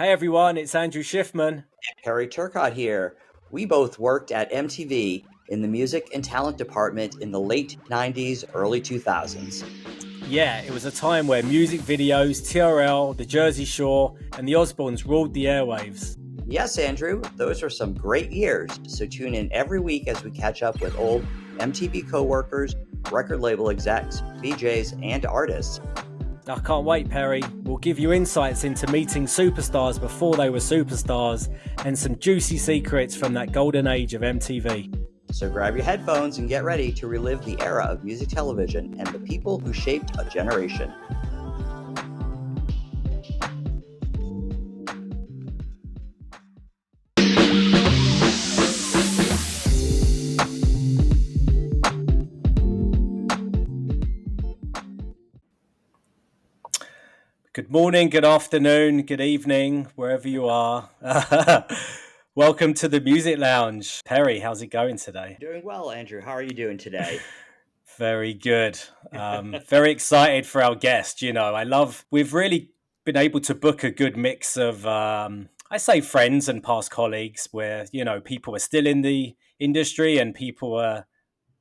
Hey everyone, it's Andrew Schiffman. Harry Turcott here. We both worked at MTV in the music and talent department in the late 90s, early 2000s. Yeah, it was a time where music videos, TRL, The Jersey Shore, and the Osbournes ruled the airwaves. Yes, Andrew, those are some great years. So tune in every week as we catch up with old MTV co-workers, record label execs, VJs, and artists. I can't wait, Perry. We'll give you insights into meeting superstars before they were superstars and some juicy secrets from that golden age of MTV. So grab your headphones and get ready to relive the era of music television and the people who shaped a generation. Good morning, good afternoon, good evening, wherever you are. Welcome to the Music Lounge. Perry, how's it going today? Doing well, Andrew. How are you doing today? Very good. Very excited for our guest. We've really been able to book a good mix of, I say friends and past colleagues where, people are still in the industry and people are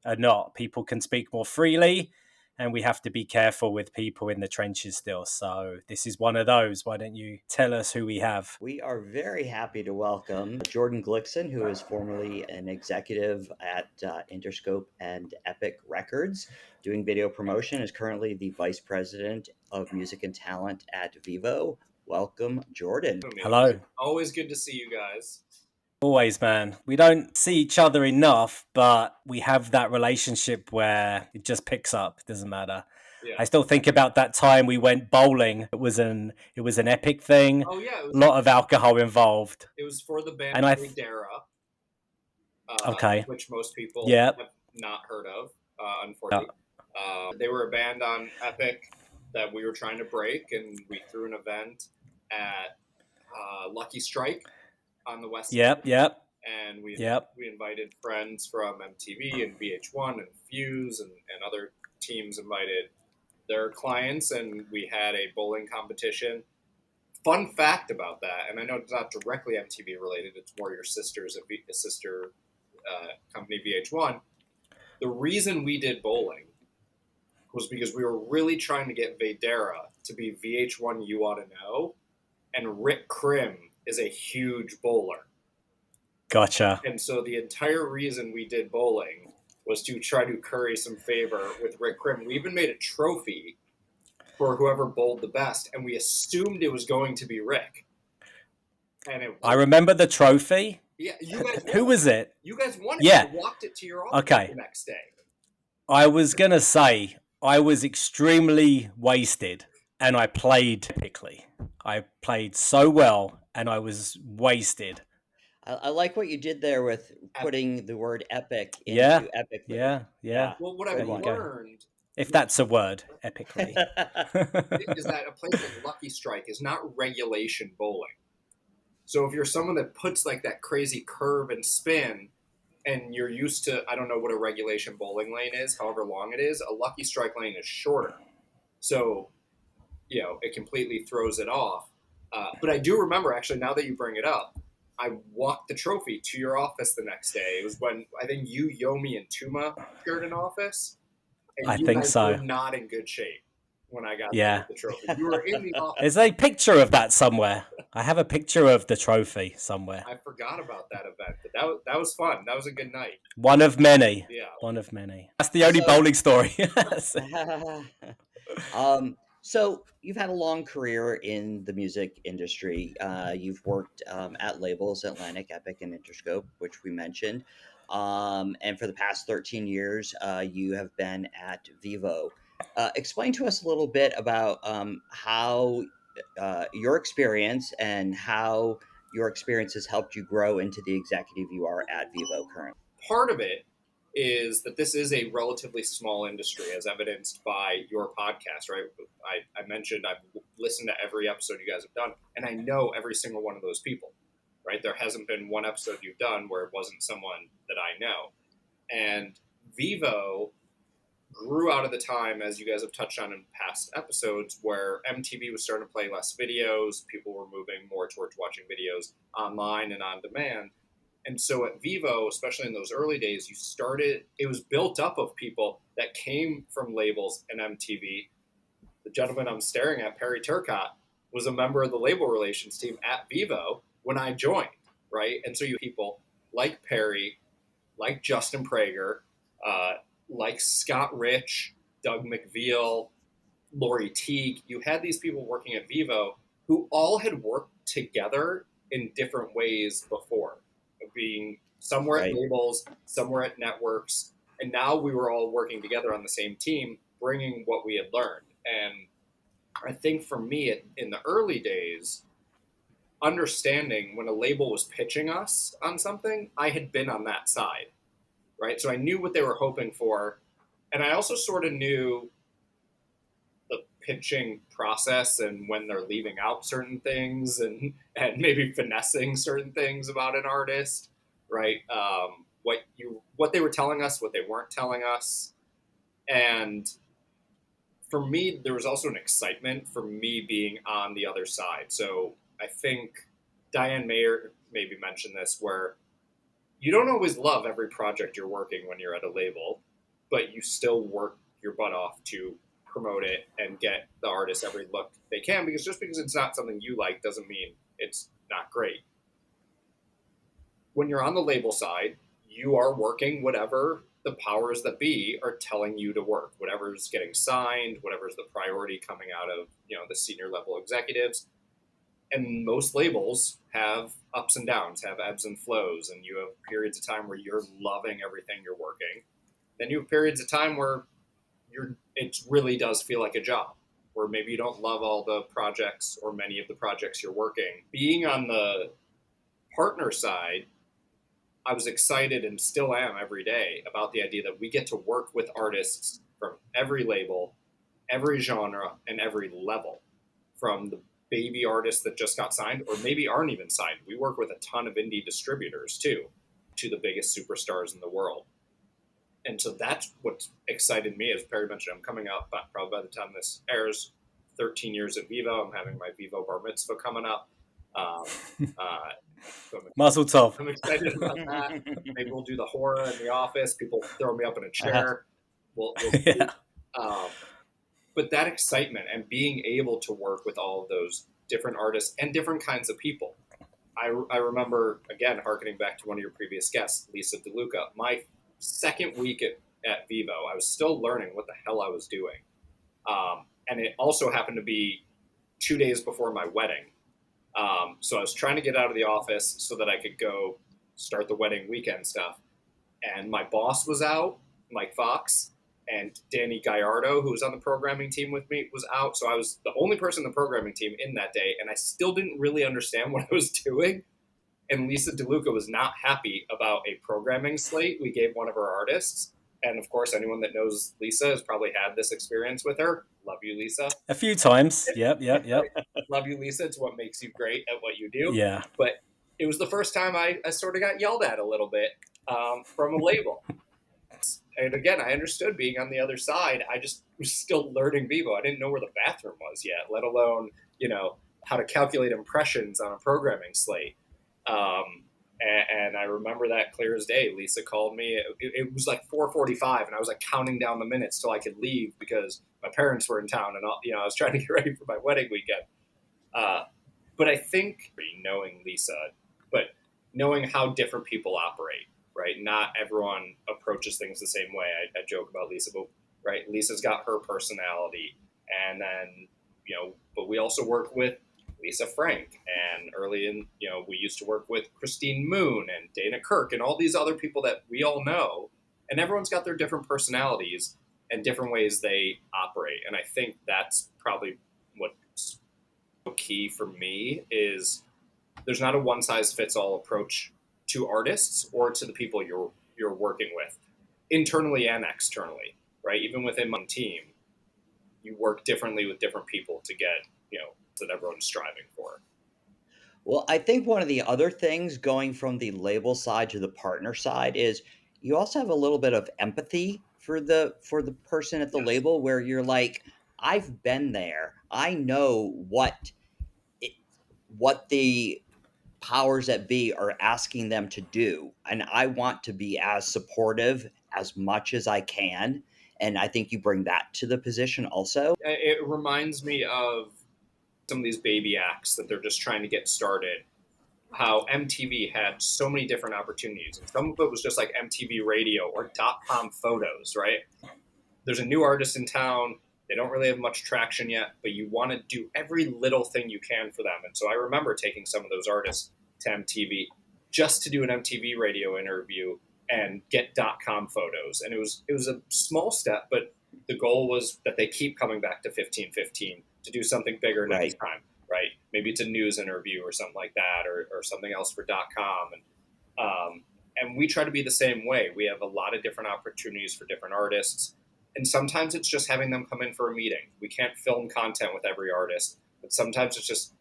not. People can speak more freely and we have to be careful with people in the trenches still. So this is one of those. Why don't you tell us who we have? We are very happy to welcome Jordan Glickson, who is formerly an executive at Interscope and Epic Records, doing video promotion, is currently the vice president of music and talent at Vivo. Welcome, Jordan. Hello. Always good to see you guys. Always, man. We don't see each other enough, but we have that relationship where it just picks up. It doesn't matter. Yeah. I still think about that time we went bowling. It was an epic thing. Oh yeah, a lot of alcohol involved. It was for the band And Dara, okay, which most people Yep. have not heard of, unfortunately. They were a band on Epic that we were trying to break, and we threw an event at Lucky Strike on the West Yep. And we Yep. invited friends from MTV and VH1 and Fuse and other teams invited their clients, and we had a bowling competition. Fun fact about that, and I know it's not directly MTV related, it's more your sister's sister company VH1. The reason we did bowling was because we were really trying to get Vedera to be VH1 You Ought to Know, and Rick Krim is a huge bowler. Gotcha. And so the entire reason we did bowling was to try to curry some favor with Rick Krim. We even made a trophy for whoever bowled the best, and we assumed it was going to be Rick. And I remember the trophy. Yeah, you guys won. Who was it? You guys won it. Yeah. You walked it to your office the next day. I was going to say, I was extremely wasted, and I played epically. I played so well, and I was wasted. I like what you did there with putting the word epic into epically. Yeah. Well, what I've learned, if that's a word, epically, is that a place like Lucky Strike is not regulation bowling. So if you're someone that puts like that crazy curve and spin, and you're used to, I don't know what a regulation bowling lane is, however long it is, a Lucky Strike lane is shorter. So, it completely throws it off. But I do remember, actually, now that you bring it up, I walked the trophy to your office the next day. It was when I think you, Yomi, and Tuma shared an office. And I think so. You were not in good shape when I got the trophy. You were in the office. There's a picture of that somewhere. I have a picture of the trophy somewhere. I forgot about that event, but that was fun. That was a good night. One of many. Yeah. One of many. That's the only bowling story. So you've had a long career in the music industry. You've worked at labels Atlantic, Epic, and Interscope, which we mentioned. And for the past 13 years, you have been at Vivo. Explain to us a little bit about how your experience and how your experience has helped you grow into the executive you are at Vivo currently. Part of it is that this is a relatively small industry, as evidenced by your podcast, right? I mentioned I've listened to every episode you guys have done, and I know every single one of those people, right? There hasn't been one episode you've done where it wasn't someone that I know. And Vivo grew out of the time, as you guys have touched on in past episodes, where MTV was starting to play less videos. People were moving more towards watching videos online and on demand. And so at Vivo, especially in those early days, it was built up of people that came from labels and MTV. The gentleman I'm staring at, Perry Turcott, was a member of the label relations team at Vivo when I joined, right? And so you have people like Perry, like Justin Prager, like Scott Rich, Doug McVeal, Lori Teague. You had these people working at Vivo who all had worked together in different ways before, being somewhere at labels, somewhere at networks, and now we were all working together on the same team, bringing what we had learned. And I think for me, in the early days, understanding when a label was pitching us on something, I had been on that side, right? So I knew what they were hoping for. And I also sort of knew the pitching process and when they're leaving out certain things and maybe finessing certain things about an artist, right? What they were telling us, what they weren't telling us. And for me, there was also an excitement for me being on the other side. So I think Diane Mayer maybe mentioned this, where you don't always love every project you're working when you're at a label, but you still work your butt off to promote it and get the artist every look they can, because just because it's not something you like doesn't mean it's not great. When you're on the label side, you are working whatever the powers that be are telling you to work, whatever's getting signed, whatever's the priority coming out of, the senior level executives. And most labels have ups and downs, have ebbs and flows, and you have periods of time where you're loving everything you're working. Then you have periods of time where it really does feel like a job, where maybe you don't love all the projects or many of the projects you're working. Being on the partner side, I was excited and still am every day about the idea that we get to work with artists from every label, every genre, and every level, from the baby artists that just got signed or maybe aren't even signed. We work with a ton of indie distributors too, to the biggest superstars in the world. And so that's what excited me. As Perry mentioned, I'm coming up, but probably by the time this airs, 13 years at Vivo. I'm having my Vivo bar mitzvah coming up. So Mazel tov. I'm excited about that. Maybe we'll do the horror in the office. People throw me up in a chair. We'll Yeah. But that excitement and being able to work with all of those different artists and different kinds of people. I remember, again, harkening back to one of your previous guests, Lisa DeLuca. My second week at Vivo, I was still learning what the hell I was doing. And it also happened to be 2 days before my wedding. So I was trying to get out of the office so that I could go start the wedding weekend stuff. And my boss was out, Mike Fox, and Danny Gallardo, who was on the programming team with me, was out. So I was the only person in the programming team in that day, and I still didn't really understand what I was doing. And Lisa DeLuca was not happy about a programming slate we gave one of her artists. And of course, anyone that knows Lisa has probably had this experience with her. Love you, Lisa. A few times. Yep. Love you, Lisa. It's what makes you great at what you do. Yeah. But it was the first time I sort of got yelled at a little bit from a label. And again, I understood being on the other side. I just was still learning Vivo. I didn't know where the bathroom was yet, let alone, how to calculate impressions on a programming slate. And I remember that clear as day. Lisa called me. It was like 4:45, and I was like counting down the minutes till I could leave because my parents were in town, and I was trying to get ready for my wedding weekend. But I think knowing Lisa, but knowing how different people operate, right? Not everyone approaches things the same way. I joke about Lisa, but right, Lisa's got her personality, and then but we also work with Lisa Frank, and early in, we used to work with Christine Moon and Dana Kirk and all these other people that we all know, and everyone's got their different personalities and different ways they operate. And I think that's probably what's key for me is there's not a one size fits all approach to artists or to the people you're working with, internally and externally, right? Even within my team, you work differently with different people to get, that everyone's striving for. Well, I think one of the other things going from the label side to the partner side is you also have a little bit of empathy for the person at the label where you're like, I've been there. I know it, what the powers that be are asking them to do, and I want to be as supportive as much as I can. And I think you bring that to the position also. It reminds me of some of these baby acts that they're just trying to get started. How MTV had so many different opportunities, and some of it was just like MTV Radio or .com photos, right? There's a new artist in town. They don't really have much traction yet, but you want to do every little thing you can for them. And so I remember taking some of those artists to MTV just to do an MTV radio interview and get .com photos. And it was a small step, but the goal was that they keep coming back to 1515 to do something bigger next time, right? Maybe it's a news interview or something like that, or something else for .com. And we try to be the same way. We have a lot of different opportunities for different artists. And sometimes it's just having them come in for a meeting. We can't film content with every artist, but sometimes it's just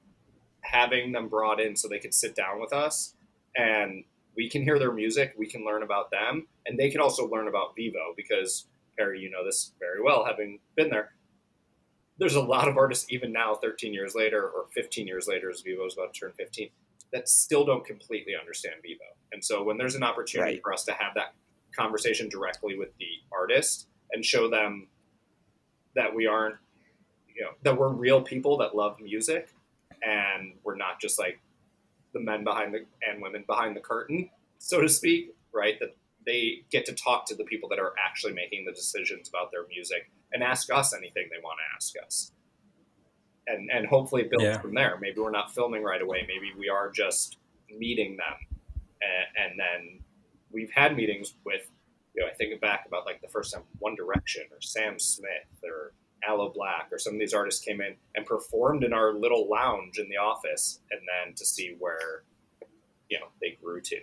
having them brought in so they can sit down with us and we can hear their music, we can learn about them, and they can also learn about Vevo because, Perry, you know this very well, having been there. There's a lot of artists, even now, 13 years later or 15 years later, as Vevo's about to turn 15, that still don't completely understand Vevo. And so when there's an opportunity for us to have that conversation directly with the artist and show them that we aren't, that we're real people that love music and we're not just like the men and women behind the curtain, so to speak, right? That they get to talk to the people that are actually making the decisions about their music and ask us anything they want to ask us. And hopefully it builds from there. Maybe we're not filming right away. Maybe we are just meeting them. And then we've had meetings with, I think back about like the first time One Direction or Sam Smith or Aloe Black or some of these artists came in and performed in our little lounge in the office, and then to see where, they grew to.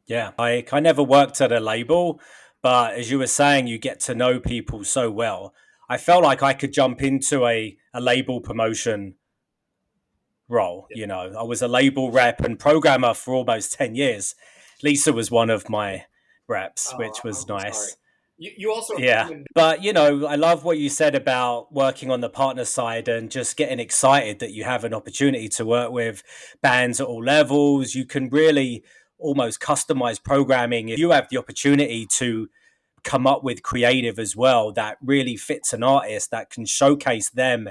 Yeah, I never worked at a label, but as you were saying, you get to know people so well. I felt like I could jump into a label promotion role. I was a label rep and programmer for almost 10 years. Lisa was one of my reps, which was nice. Sorry. You also but I love what you said about working on the partner side and just getting excited that you have an opportunity to work with bands at all levels. You can really almost customize programming. If you have the opportunity to come up with creative as well that really fits an artist, that can showcase them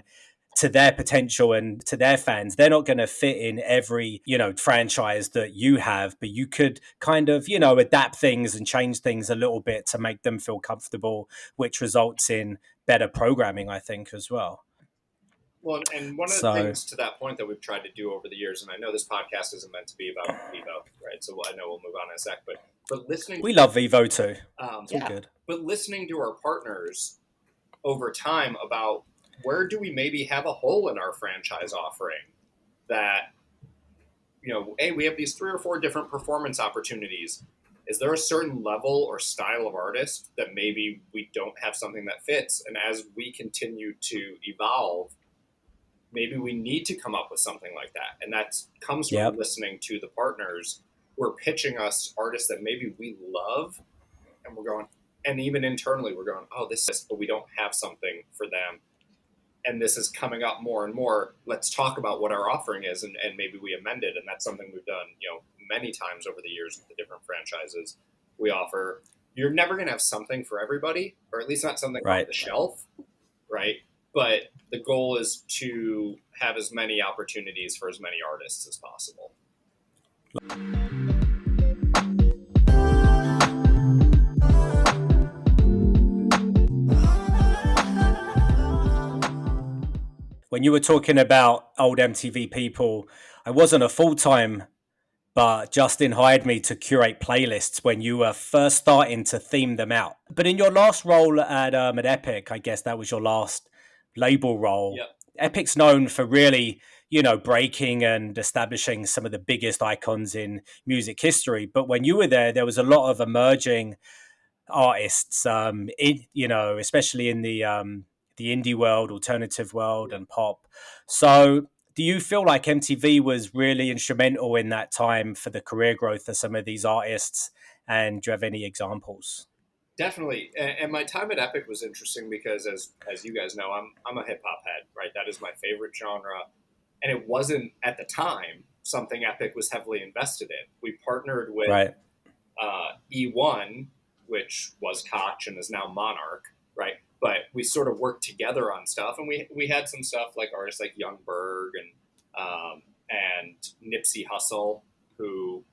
to their potential and to their fans. They're not going to fit in every, franchise that you have, but you could kind of, adapt things and change things a little bit to make them feel comfortable, which results in better programming, I think, as well. Well, and one of the things to that point that we've tried to do over the years, and I know this podcast isn't meant to be about Vevo, right? So I know we'll move on in a sec, but listening... We love Vevo too. It's all good. But listening to our partners over time about where do we maybe have a hole in our franchise offering that, hey, we have these 3 or 4 different performance opportunities. Is there a certain level or style of artist that maybe we don't have something that fits? And as we continue to evolve, maybe we need to come up with something like that. And that comes from listening to the partners who are pitching us artists that maybe we love. And we're going, and even internally, we're going, oh, but we don't have something for them. And this is coming up more and more. Let's talk about what our offering is, and maybe we amend it. And that's something we've done, many times over the years with the different franchises we offer. You're never going to have something for everybody, or at least not something off the shelf, right? But the goal is to have as many opportunities for as many artists as possible. When you were talking about old MTV people, I wasn't a full-time, but Justin hired me to curate playlists when you were first starting to theme them out. But in your last role at Epic, I guess that was your last label role. Yep. Epic's known for really, breaking and establishing some of the biggest icons in music history. But when you were there was a lot of emerging artists, especially in the indie world, alternative world, and pop. So do you feel like MTV was really instrumental in that time for the career growth of some of these artists? And do you have any examples? Definitely, and my time at Epic was interesting because, as you guys know, I'm a hip hop head, right? That is my favorite genre, and it wasn't at the time something Epic was heavily invested in. We partnered with Right. E1, which was Koch and is now Monarch, right? But we sort of worked together on stuff, and we had some stuff like artists like Young Berg and Nipsey Hussle, who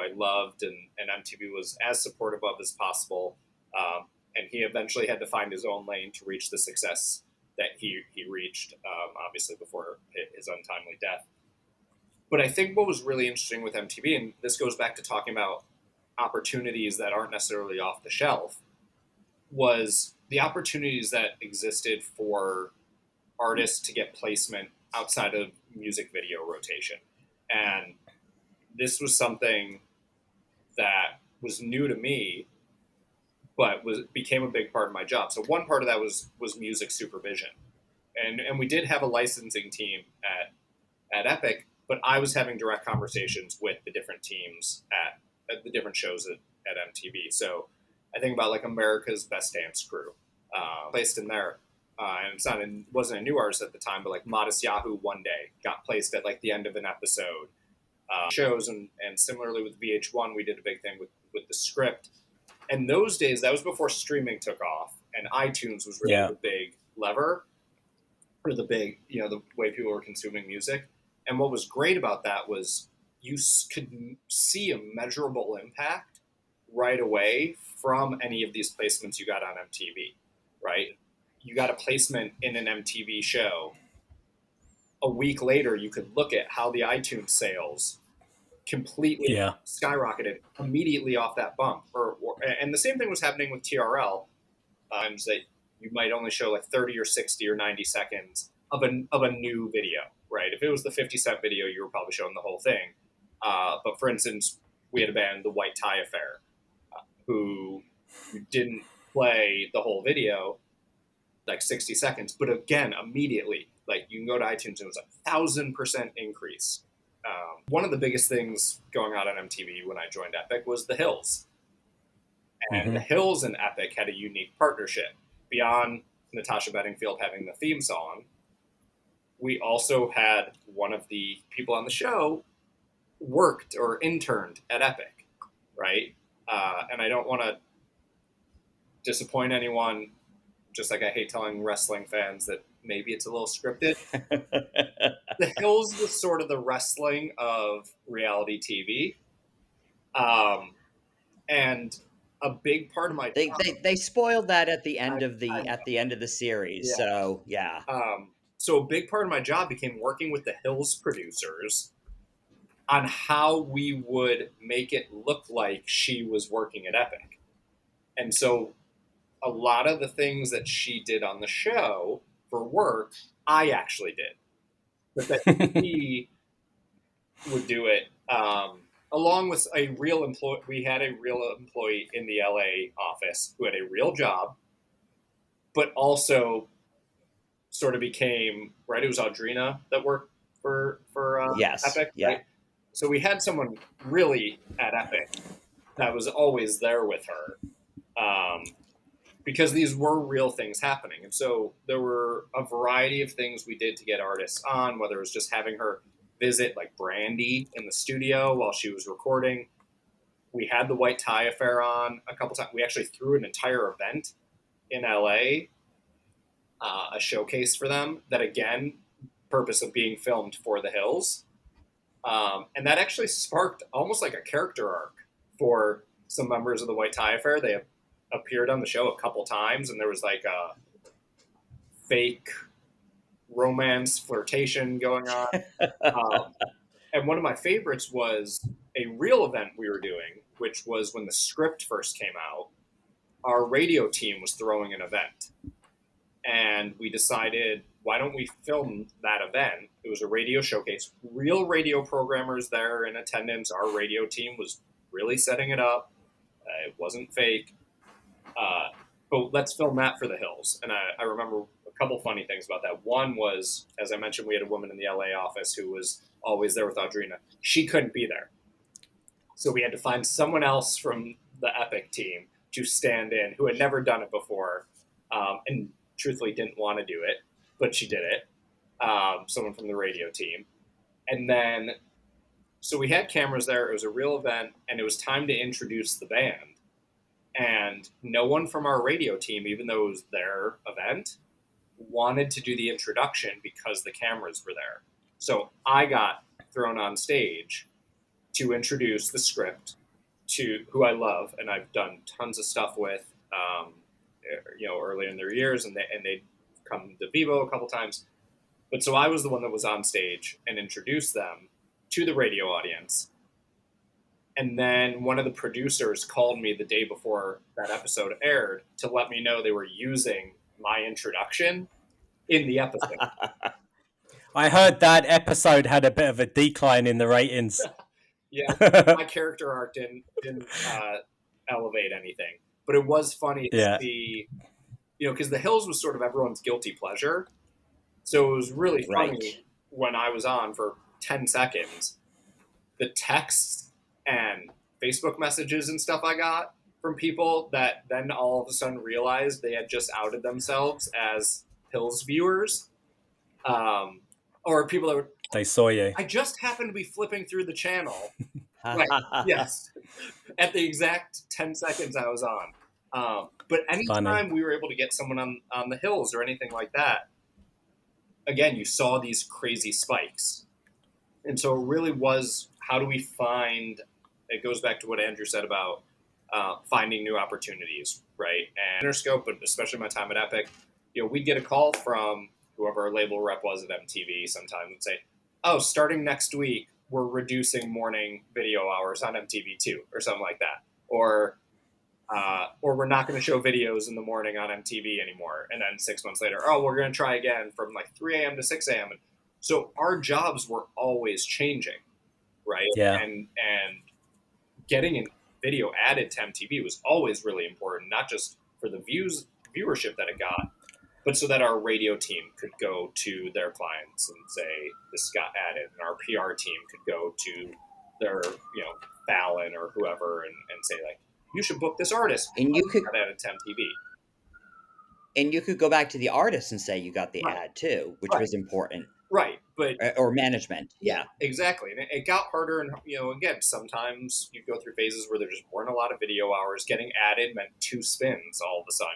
I loved, and MTV was as supportive of as possible. And he eventually had to find his own lane to reach the success that he reached, obviously before his untimely death. But I think what was really interesting with MTV, and this goes back to talking about opportunities that aren't necessarily off the shelf, was the opportunities that existed for artists to get placement outside of music video rotation. And this was something that was new to me, but became a big part of my job. So one part of that was music supervision. And we did have a licensing team at Epic, but I was having direct conversations with the different teams at the different shows at MTV. So I think about like America's Best Dance Crew, placed in there. And it wasn't a new artist at the time, but like Modest Yahoo one day got placed at like the end of an episode. Shows and similarly with VH1, we did a big thing with the script. And those days, that was before streaming took off, and iTunes was really the big lever, or the big, the way people were consuming music. And what was great about that was you could see a measurable impact right away from any of these placements you got on MTV, right? You got a placement in an MTV show. A week later, you could look at how the iTunes sales completely skyrocketed immediately off that bump. And the same thing was happening with TRL. Times that you might only show like 30 or 60 or 90 seconds of a new video, right? If it was the 50 Cent video, you were probably showing the whole thing. But for instance, we had a band, the White Tie Affair, who didn't play the whole video, like 60 seconds, but again, immediately, like you can go to iTunes and it was 1,000% increase. One of the biggest things going on MTV when I joined Epic was The Hills. And The Hills and Epic had a unique partnership. Beyond Natasha Bedingfield having the theme song, we also had one of the people on the show worked or interned at Epic, right? And I don't want to disappoint anyone, just like I hate telling wrestling fans that maybe it's a little scripted. The Hills was sort of the wrestling of reality TV. And a big part of my they spoiled that at the end of the series. Yeah. So a big part of my job became working with the Hills producers on how we would make it look like she was working at Epic. And so a lot of the things that she did on the show for work, I actually did. But that he would do it along with a real employee. We had a real employee in the LA office who had a real job, but also sort of became, right, it was Audrina that worked for Epic, right? So we had someone really at Epic that was always there with her. Because these were real things happening. And so there were a variety of things we did to get artists on, whether it was just having her visit like Brandy in the studio while she was recording. We had the White Tie Affair on a couple times. We actually threw an entire event in LA, a showcase for them that, again, purpose of being filmed for The Hills. And that actually sparked almost like a character arc for some members of the White Tie Affair. They appeared on the show a couple times, and there was like a fake romance flirtation going on. And one of my favorites was a real event we were doing, which was when the script first came out. Our radio team was throwing an event, and we decided, why don't we film that event? It was a radio showcase, real radio programmers there in attendance. Our radio team was really setting it up. It wasn't fake. But let's film that for The Hills. And I remember a couple funny things about that. One was, as I mentioned, we had a woman in the LA office who was always there with Audrina. She couldn't be there. So we had to find someone else from the Epic team to stand in, who had never done it before, and truthfully didn't want to do it, but she did it. Someone from the radio team. And then, so we had cameras there. It was a real event, and it was time to introduce the band. And no one from our radio team, even though it was their event, wanted to do the introduction because the cameras were there. So I got thrown on stage to introduce the script to who I love, and I've done tons of stuff with, early in their years, and they'd come to Vivo a couple times. But so I was the one that was on stage and introduced them to the radio audience. And then one of the producers called me the day before that episode aired to let me know they were using my introduction in the episode. I heard that episode had a bit of a decline in the ratings. Yeah, my character arc didn't elevate anything. But it was funny to see, because The Hills was sort of everyone's guilty pleasure. So it was really funny when I was on for 10 seconds, the texts and Facebook messages and stuff I got from people that then all of a sudden realized they had just outed themselves as Hills viewers. Or people that were, they saw you. I just happened to be flipping through the channel. Yes. At the exact 10 seconds I was on. But anytime we were able to get someone on the Hills or anything like that, again, you saw these crazy spikes. And so it really was, how do we find, it goes back to what Andrew said about finding new opportunities, right? And Interscope, but especially my time at Epic, we'd get a call from whoever our label rep was at MTV sometimes and say, oh, starting next week, we're reducing morning video hours on MTV2 or something like that. Or we're not going to show videos in the morning on MTV anymore. And then 6 months later, we're going to try again from like 3 a.m. to 6 a.m. And so our jobs were always changing, right? Yeah. And getting a video added to MTV was always really important, not just for the viewership that it got, but so that our radio team could go to their clients and say, this got added. And our PR team could go to their, Fallon or whoever and say, like, you should book this artist. And you could got added to MTV. And you could go back to the artist and say you got the ad too, which was important. Right. But or management. Yeah. Exactly. And it got harder. And, again, sometimes you go through phases where there just weren't a lot of video hours. Getting added meant 2 spins all of a sudden.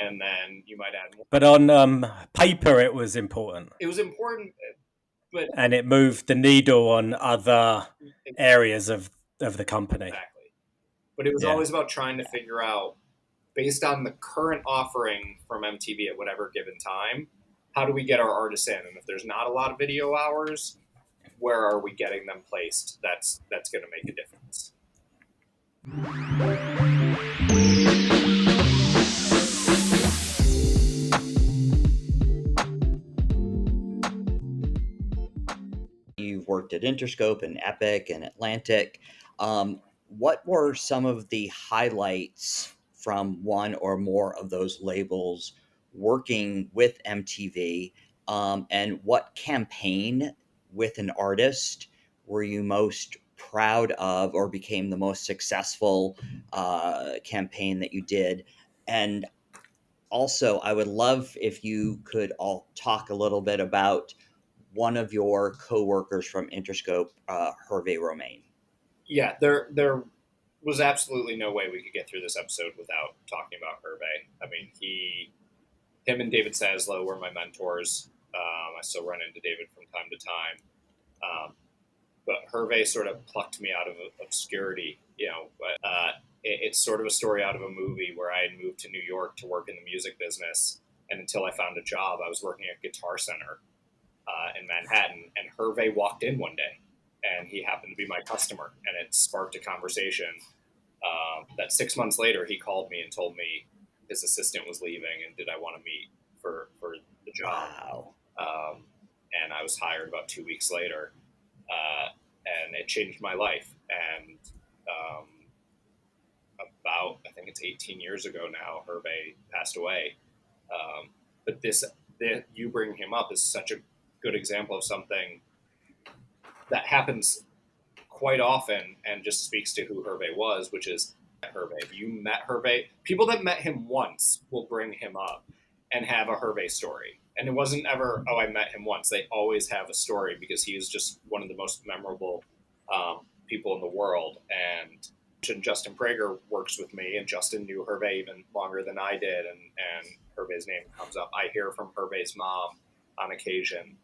And then you might add more. But on paper, it was important. It was important. And it moved the needle on other areas of the company. Exactly. But it was always about trying to figure out, based on the current offering from MTV at whatever given time, how do we get our artists in? And if there's not a lot of video hours, where are we getting them placed? That's going to make a difference. You've worked at Interscope and Epic and Atlantic. What were some of the highlights from one or more of those labels working with MTV? And what campaign with an artist were you most proud of or became the most successful campaign that you did? And also, I would love if you could all talk a little bit about one of your coworkers from Interscope, Hervé Romain. Yeah, there was absolutely no way we could get through this episode without talking about Hervé. I mean, him and David Saslow were my mentors. I still run into David from time to time. But Hervé sort of plucked me out of obscurity, it's sort of a story out of a movie where I had moved to New York to work in the music business. And until I found a job, I was working at Guitar Center in Manhattan. And Hervé walked in one day. And he happened to be my customer, and it sparked a conversation that 6 months later, he called me and told me his assistant was leaving and did I want to meet for the job. Wow. And I was hired about 2 weeks later, and it changed my life. And about, I think it's 18 years ago now, Hervé passed away. But you bringing him up is such a good example of something that happens quite often and just speaks to who Hervé was, which is Hervé. If you met Hervé, people that met him once will bring him up and have a Hervé story. And it wasn't ever, oh, I met him once. They always have a story because he was just one of the most memorable people in the world. And Justin Prager works with me, and Justin knew Hervé even longer than I did. And Hervé's name comes up. I hear from Hervé's mom on occasion.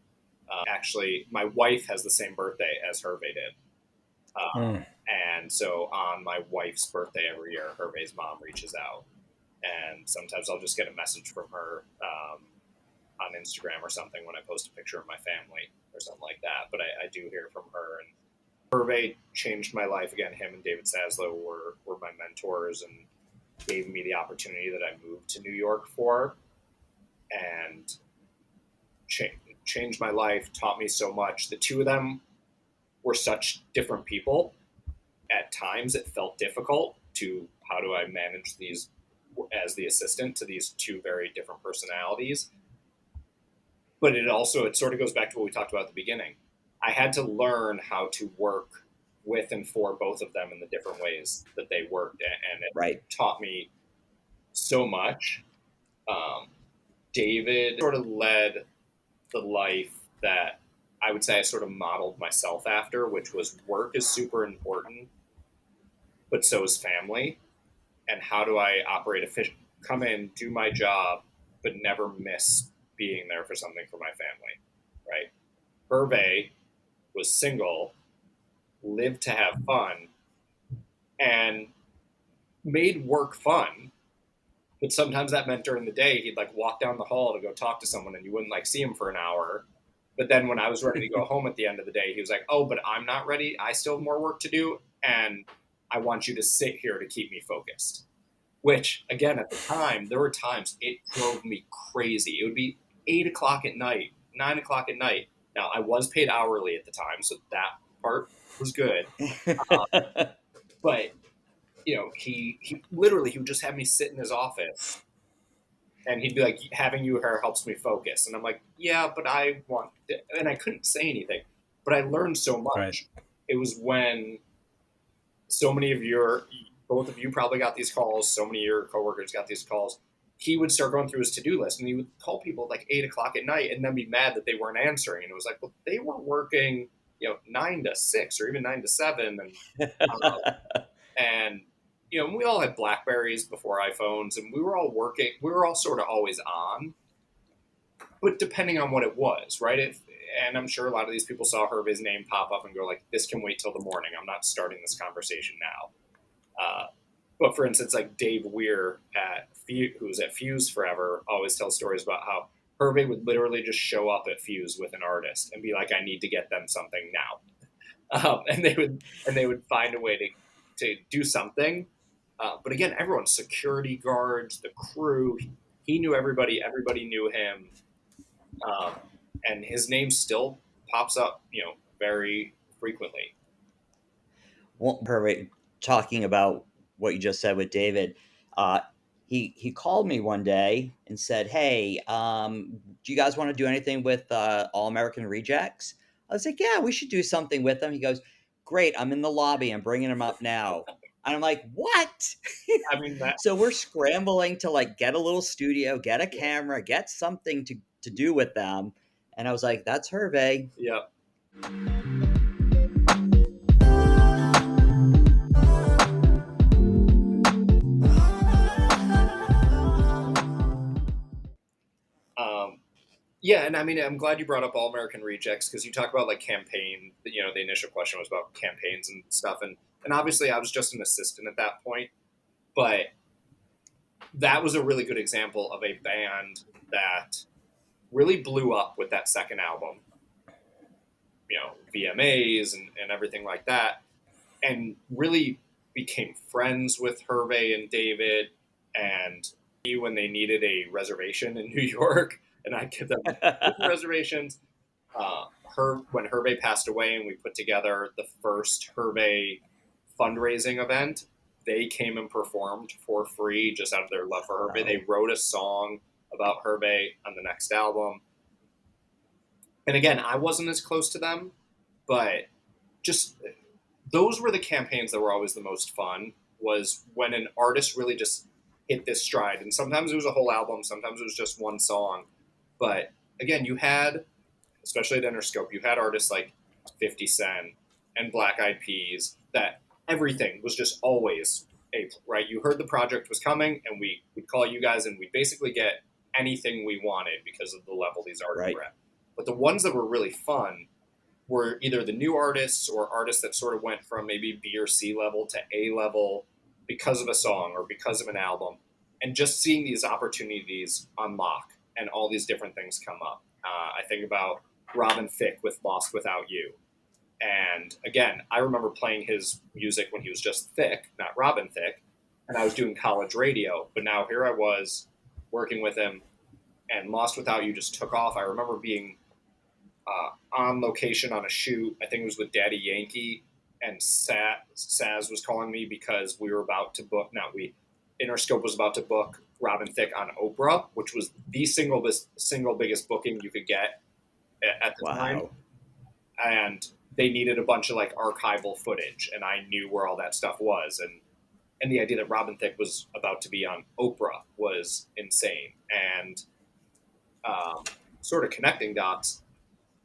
Actually, my wife has the same birthday as Hervé did. And so on my wife's birthday every year, Hervé's mom reaches out. And sometimes I'll just get a message from her on Instagram or something when I post a picture of my family or something like that. But I do hear from her. And Hervé changed my life. Again, him and David Saslow were my mentors and gave me the opportunity that I moved to New York for. And changed my life, taught me so much. The two of them were such different people. At times it felt difficult to, how do I manage these as the assistant to these two very different personalities? But it sort of goes back to what we talked about at the beginning. I had to learn how to work with and for both of them in the different ways that they worked. And it taught me so much. David sort of led the life that I would say I sort of modeled myself after, which was work is super important, but so is family. And how do I operate efficient, come in, do my job, but never miss being there for something for my family, right? Hervé was single, lived to have fun, and made work fun. But sometimes that meant during the day, he'd like walk down the hall to go talk to someone and you wouldn't like see him for an hour. But then when I was ready to go home at the end of the day, he was like, oh, but I'm not ready. I still have more work to do. And I want you to sit here to keep me focused. Which, again, at the time, there were times it drove me crazy. It would be 8 o'clock at night, 9 o'clock at night. Now, I was paid hourly at the time, so that part was good. But, you know, he literally, he would just have me sit in his office. And he'd be like, having you here helps me focus. And I'm like, yeah, but I want... And I couldn't say anything. But I learned so much. Right. It was when so many of both of you probably got these calls, so many of your coworkers got these calls. He would start going through his to-do list, and he would call people at like 8 o'clock at night and then be mad that they weren't answering. And it was like, well, they were working, 9 to 6 or even 9 to 7. And we all had Blackberries before iPhones, and we were all working. We were all sort of always on, but depending on what it was, right? And I'm sure a lot of these people saw Hervé's name pop up and go like, this can wait till the morning. I'm not starting this conversation now. But for instance, like Dave Weir who's at Fuse forever, always tells stories about how Hervé would literally just show up at Fuse with an artist and be like, I need to get them something now. And they would find a way to do something. But again, everyone, security guards, the crew, he knew everybody knew him. And his name still pops up, very frequently. Well, perfect. Talking about what you just said with David, he called me one day and said, hey, do you guys want to do anything with All American Rejects? I was like, yeah, we should do something with them. He goes, great, I'm in the lobby. I'm bringing them up now. And I'm like, what? I mean, so we're scrambling to like get a little studio, get a camera, get something to do with them. And I was like, that's Hervé. Yep. Yeah, and I mean, I'm glad you brought up All American Rejects because you talk about like campaign. The initial question was about campaigns and stuff, and obviously I was just an assistant at that point, but that was a really good example of a band that really blew up with that second album. VMAs and everything like that, and really became friends with Hervé and David, and when they needed a reservation in New York. And I'd give them reservations. When Hervé passed away and we put together the first Hervé fundraising event, they came and performed for free just out of their love for Hervé. Wow. They wrote a song about Hervé on the next album. And again, I wasn't as close to them, but just those were the campaigns that were always the most fun. was when an artist really just hit this stride. And sometimes it was a whole album, sometimes it was just one song. But again, you had, especially at Interscope, you had artists like 50 Cent and Black Eyed Peas that everything was just always April, right? You heard the project was coming, and we would call you guys, and we'd basically get anything we wanted because of the level these artists were at. But the ones that were really fun were either the new artists or artists that sort of went from maybe B or C level to A level because of a song or because of an album, and just seeing these opportunities unlock and all these different things come up. I think about Robin Thicke with Lost Without You. And again, I remember playing his music when he was just Thicke, not Robin Thicke, and I was doing college radio. But now here I was working with him, and Lost Without You just took off. I remember being on location on a shoot. I think it was with Daddy Yankee, and Saz was calling me because we were about to book. Interscope was about to book Robin Thicke on Oprah, which was the single biggest booking you could get at the time. And they needed a bunch of like archival footage, and I knew where all that stuff was. And the idea that Robin Thicke was about to be on Oprah was insane. And sort of connecting dots,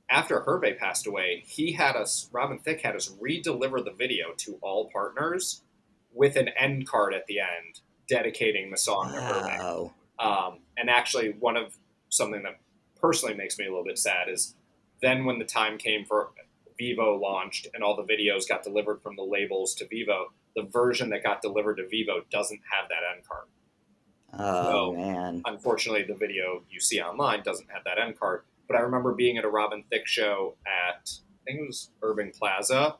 after Hervé passed away, Robin Thicke had us re-deliver the video to all partners with an end card at the end dedicating the song to Hervé. And actually, something that personally makes me a little bit sad is then when the time came for Vivo launched and all the videos got delivered from the labels to Vivo, the version that got delivered to Vivo doesn't have that end card. Oh, man. Unfortunately, the video you see online doesn't have that end card. But I remember being at a Robin Thicke show at, I think it was Urban Plaza,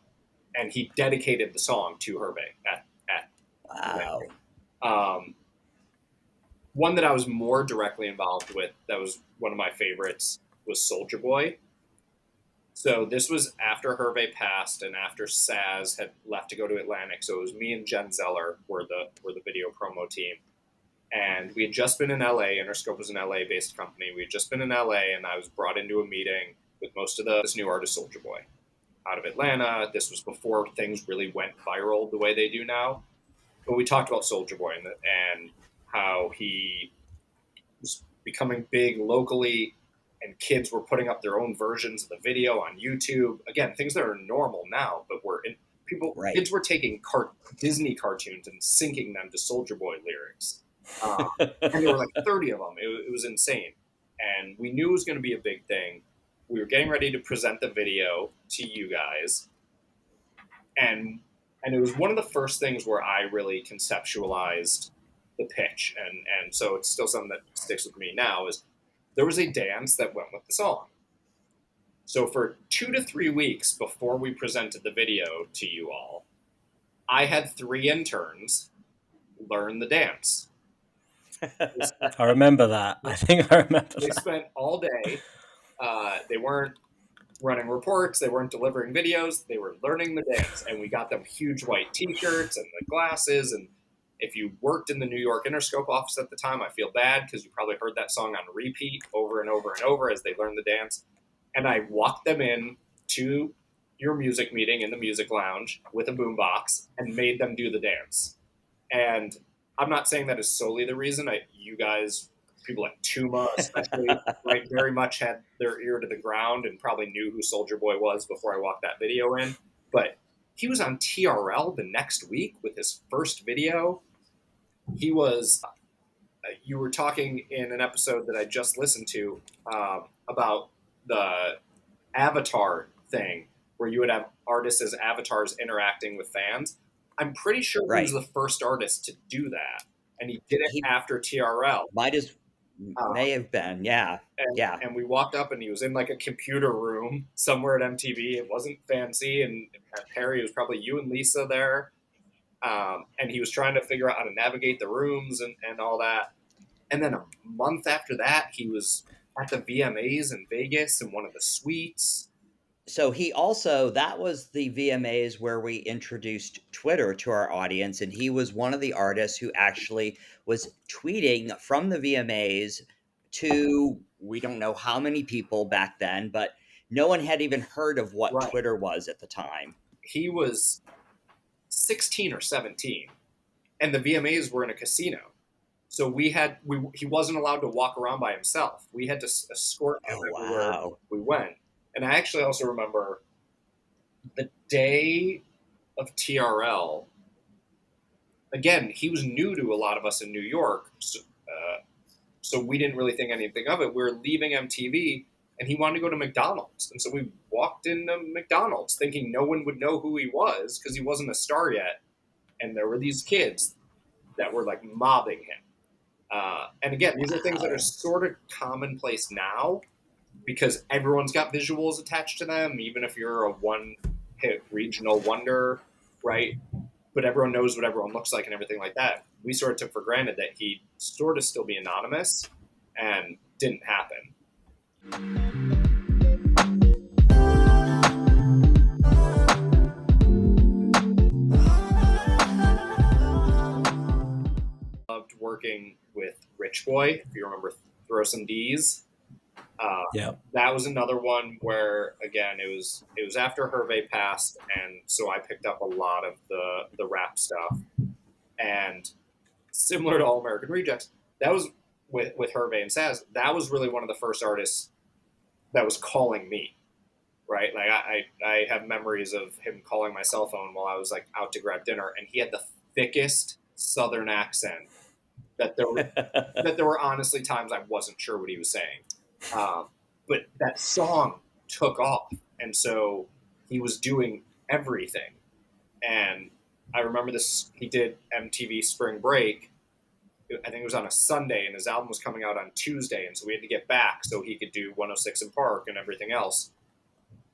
and he dedicated the song to Hervé one that I was more directly involved with, that was one of my favorites, was Soulja Boy. So this was after Hervé passed and after Saz had left to go to Atlantic. So it was me and Jen Zeller were the video promo team. And we had just been in LA. Interscope was an LA-based company. We had just been in LA, and I was brought into a meeting with most of this new artist, Soulja Boy, out of Atlanta. This was before things really went viral the way they do now. But we talked about Soulja Boy and how he was becoming big locally, and kids were putting up their own versions of the video on YouTube. Again, things that are normal now, but kids were taking Disney cartoons and syncing them to Soulja Boy lyrics. And there were like 30 of them. It was insane. And we knew it was going to be a big thing. We were getting ready to present the video to you guys. And it was one of the first things where I really conceptualized the pitch. And so it's still something that sticks with me now is there was a dance that went with the song. So for 2 to 3 weeks before we presented the video to you all, I had 3 interns learn the dance. I remember that. I think I remember that. They spent all day. They weren't running reports. They weren't delivering videos. They were learning the dance. And we got them huge white T-shirts and the glasses. And if you worked in the New York Interscope office at the time, I feel bad because you probably heard that song on repeat over and over and over as they learned the dance. And I walked them in to your music meeting in the music lounge with a boombox and made them do the dance. And I'm not saying that is solely the reason. You guys, people at Tuma especially, right, very much had their ear to the ground and probably knew who Soulja Boy was before I walked that video in. But he was on TRL the next week with his first video. He was, you were talking in an episode that I just listened to about the avatar thing, where you would have artists as avatars interacting with fans. I'm pretty sure he was the first artist to do that, and he did it after TRL. May have been, yeah. And we walked up, and he was in like a computer room somewhere at MTV. It wasn't fancy, and at Perry, it was probably you and Lisa there, and he was trying to figure out how to navigate the rooms and all that. And then a month after that, he was at the VMAs in Vegas in one of the suites. So that was the VMAs where we introduced Twitter to our audience, and he was one of the artists who actually was tweeting from the VMAs to, we don't know how many people back then, but no one had even heard of what Twitter was at the time. He was 16 or 17 and the VMAs were in a casino. So he wasn't allowed to walk around by himself. We had to escort him Oh, everywhere wow. we went. And I actually also remember the day of TRL. Again, he was new to a lot of us in New York, so we didn't really think anything of it. We were leaving MTV, and he wanted to go to McDonald's, and so we walked into McDonald's thinking no one would know who he was because he wasn't a star yet, and there were these kids that were like mobbing him. And again, these are things that are sort of commonplace now because everyone's got visuals attached to them, even if you're a one-hit regional wonder, right? But everyone knows what everyone looks like and everything like that. We sort of took for granted that he'd sort of still be anonymous, and didn't happen. Loved working with Rich Boy, if you remember Throw Some D's. Yeah. That was another one where, again, it was after Hervé passed, and so I picked up a lot of the rap stuff. And similar to All American Rejects, that was with Hervé and Saz. That was really one of the first artists that was calling me, right? Like I have memories of him calling my cell phone while I was like out to grab dinner, and he had the thickest Southern accent that there were honestly times I wasn't sure what he was saying. But that song took off, and so he was doing everything. And I remember this, he did MTV Spring Break. I think it was on a Sunday, and his album was coming out on Tuesday, and so we had to get back so he could do 106 in Park and everything else.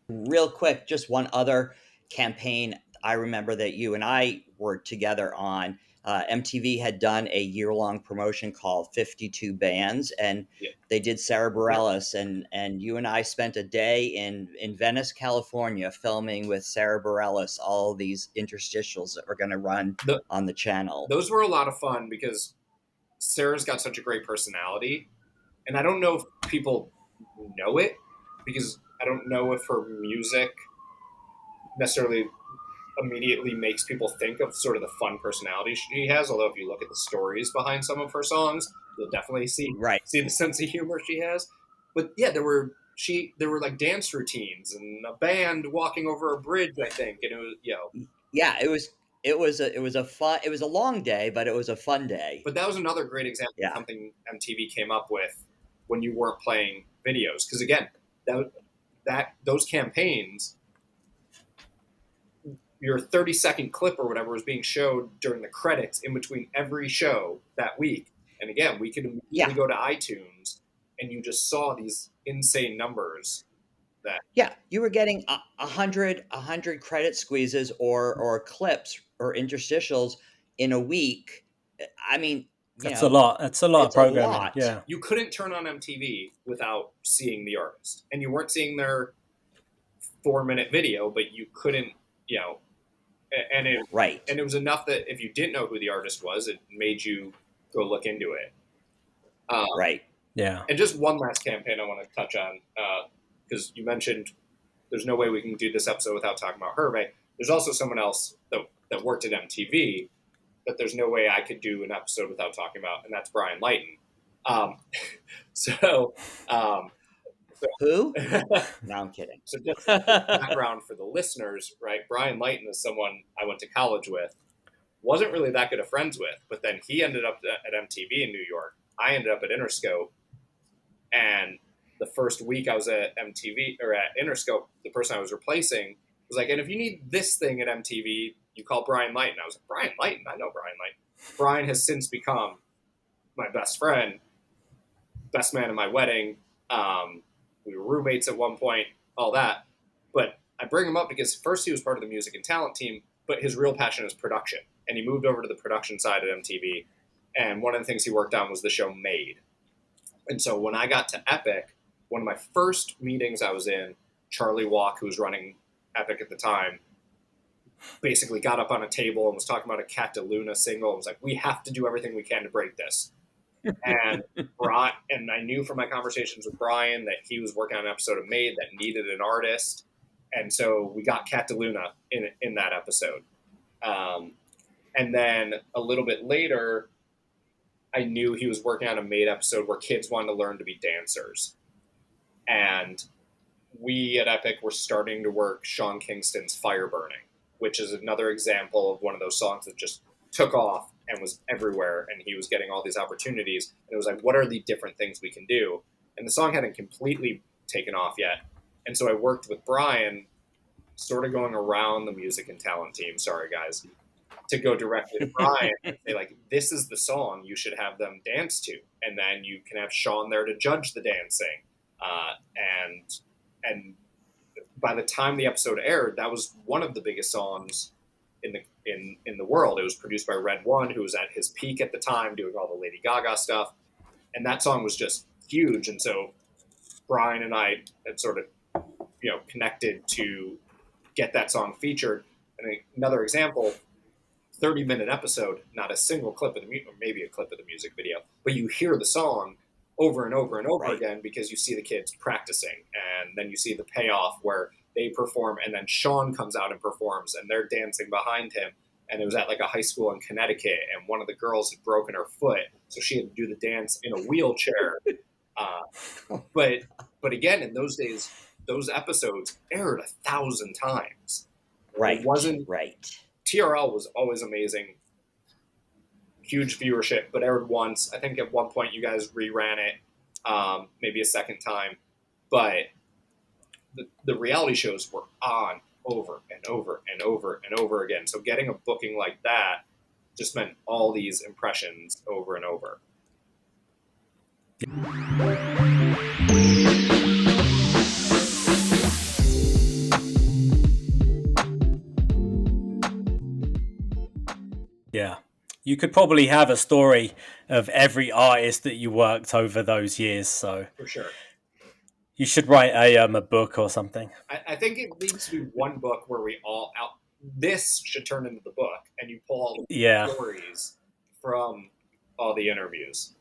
Real quick, just one other campaign I remember that you and I were together on. MTV had done a year-long promotion called 52 Bands, and they did Sarah Bareilles, and you and I spent a day in Venice, California, filming with Sarah Bareilles all these interstitials that were going to run on the channel. Those were a lot of fun because Sarah's got such a great personality, and I don't know if people know it because I don't know if her music necessarily immediately makes people think of sort of the fun personality she has. Although if you look at the stories behind some of her songs, you'll definitely see the sense of humor she has. But yeah, there were like dance routines and a band walking over a bridge, I think, and it was it was a long day, but it was a fun day. But that was another great example of something MTV came up with when you weren't playing videos, because again, those campaigns, your 30-second clip or whatever was being showed during the credits in between every show that week. And again, we could immediately go to iTunes, and you just saw these insane numbers. You were getting 100 credit squeezes or clips or interstitials in a week. I mean, that's a lot. That's a lot of programming. Yeah, you couldn't turn on MTV without seeing the artist, and you weren't seeing their 4-minute video, but you couldn't, and it was enough that if you didn't know who the artist was, it made you go look into it. Yeah. And just one last campaign I want to touch on, because you mentioned there's no way we can do this episode without talking about Hervé. There's also someone else that worked at MTV that there's no way I could do an episode without talking about, and that's Brian Lighton. Who? No, I'm kidding. So just background for the listeners, right? Brian Lighton is someone I went to college with, wasn't really that good of friends with, but then he ended up at MTV in New York. I ended up at Interscope, and the first week I was at MTV or at Interscope, the person I was replacing was like, and if you need this thing at MTV, you call Brian Lighton. I was like, Brian Lighton? I know Brian Lighton. Brian has since become my best friend, best man at my wedding. We were roommates at one point, all that. But I bring him up because first he was part of the music and talent team, but his real passion is production. And he moved over to the production side at MTV. And one of the things he worked on was the show Made. And so when I got to Epic, one of my first meetings I was in, Charlie Walk, who was running Epic at the time, basically got up on a table and was talking about a Cat de Luna single and was like, we have to do everything we can to break this. And I knew from my conversations with Brian that he was working on an episode of Made that needed an artist. And so we got Cat de Luna in that episode. And then a little bit later, I knew he was working on a Made episode where kids wanted to learn to be dancers. And we at Epic were starting to work Sean Kingston's Fire Burning, which is another example of one of those songs that just took off and was everywhere, and he was getting all these opportunities. And it was like, what are the different things we can do? And the song hadn't completely taken off yet. And so I worked with Brian, sort of going around the music and talent team, sorry guys, to go directly to Brian and say, like, this is the song you should have them dance to. And then you can have Sean there to judge the dancing. And by the time the episode aired, that was one of the biggest songs in the world. It was produced by Red One, who was at his peak at the time, doing all the Lady Gaga stuff, and that song was just huge. And so Brian and I had sort of, connected to get that song featured. And another example, 30-minute episode, not a single clip of the music, or maybe a clip of the music video, but you hear the song over and over and over again because you see the kids practicing, and then you see the payoff where they perform, and then Sean comes out and performs, and they're dancing behind him. And it was at like a high school in Connecticut, and one of the girls had broken her foot, so she had to do the dance in a wheelchair. But again, in those days, those episodes aired 1,000 times. Right. It wasn't right. TRL was always amazing. Huge viewership, but aired once. I think at one point you guys reran it, maybe a second time. But the reality shows were on over and over and over and over again. So getting a booking like that just meant all these impressions over and over. Yeah. You could probably have a story of every artist that you worked over those years. So For sure. you should write a book or something. I think it needs to be one book where we all out. This should turn into the book, and you pull all the stories from all the interviews.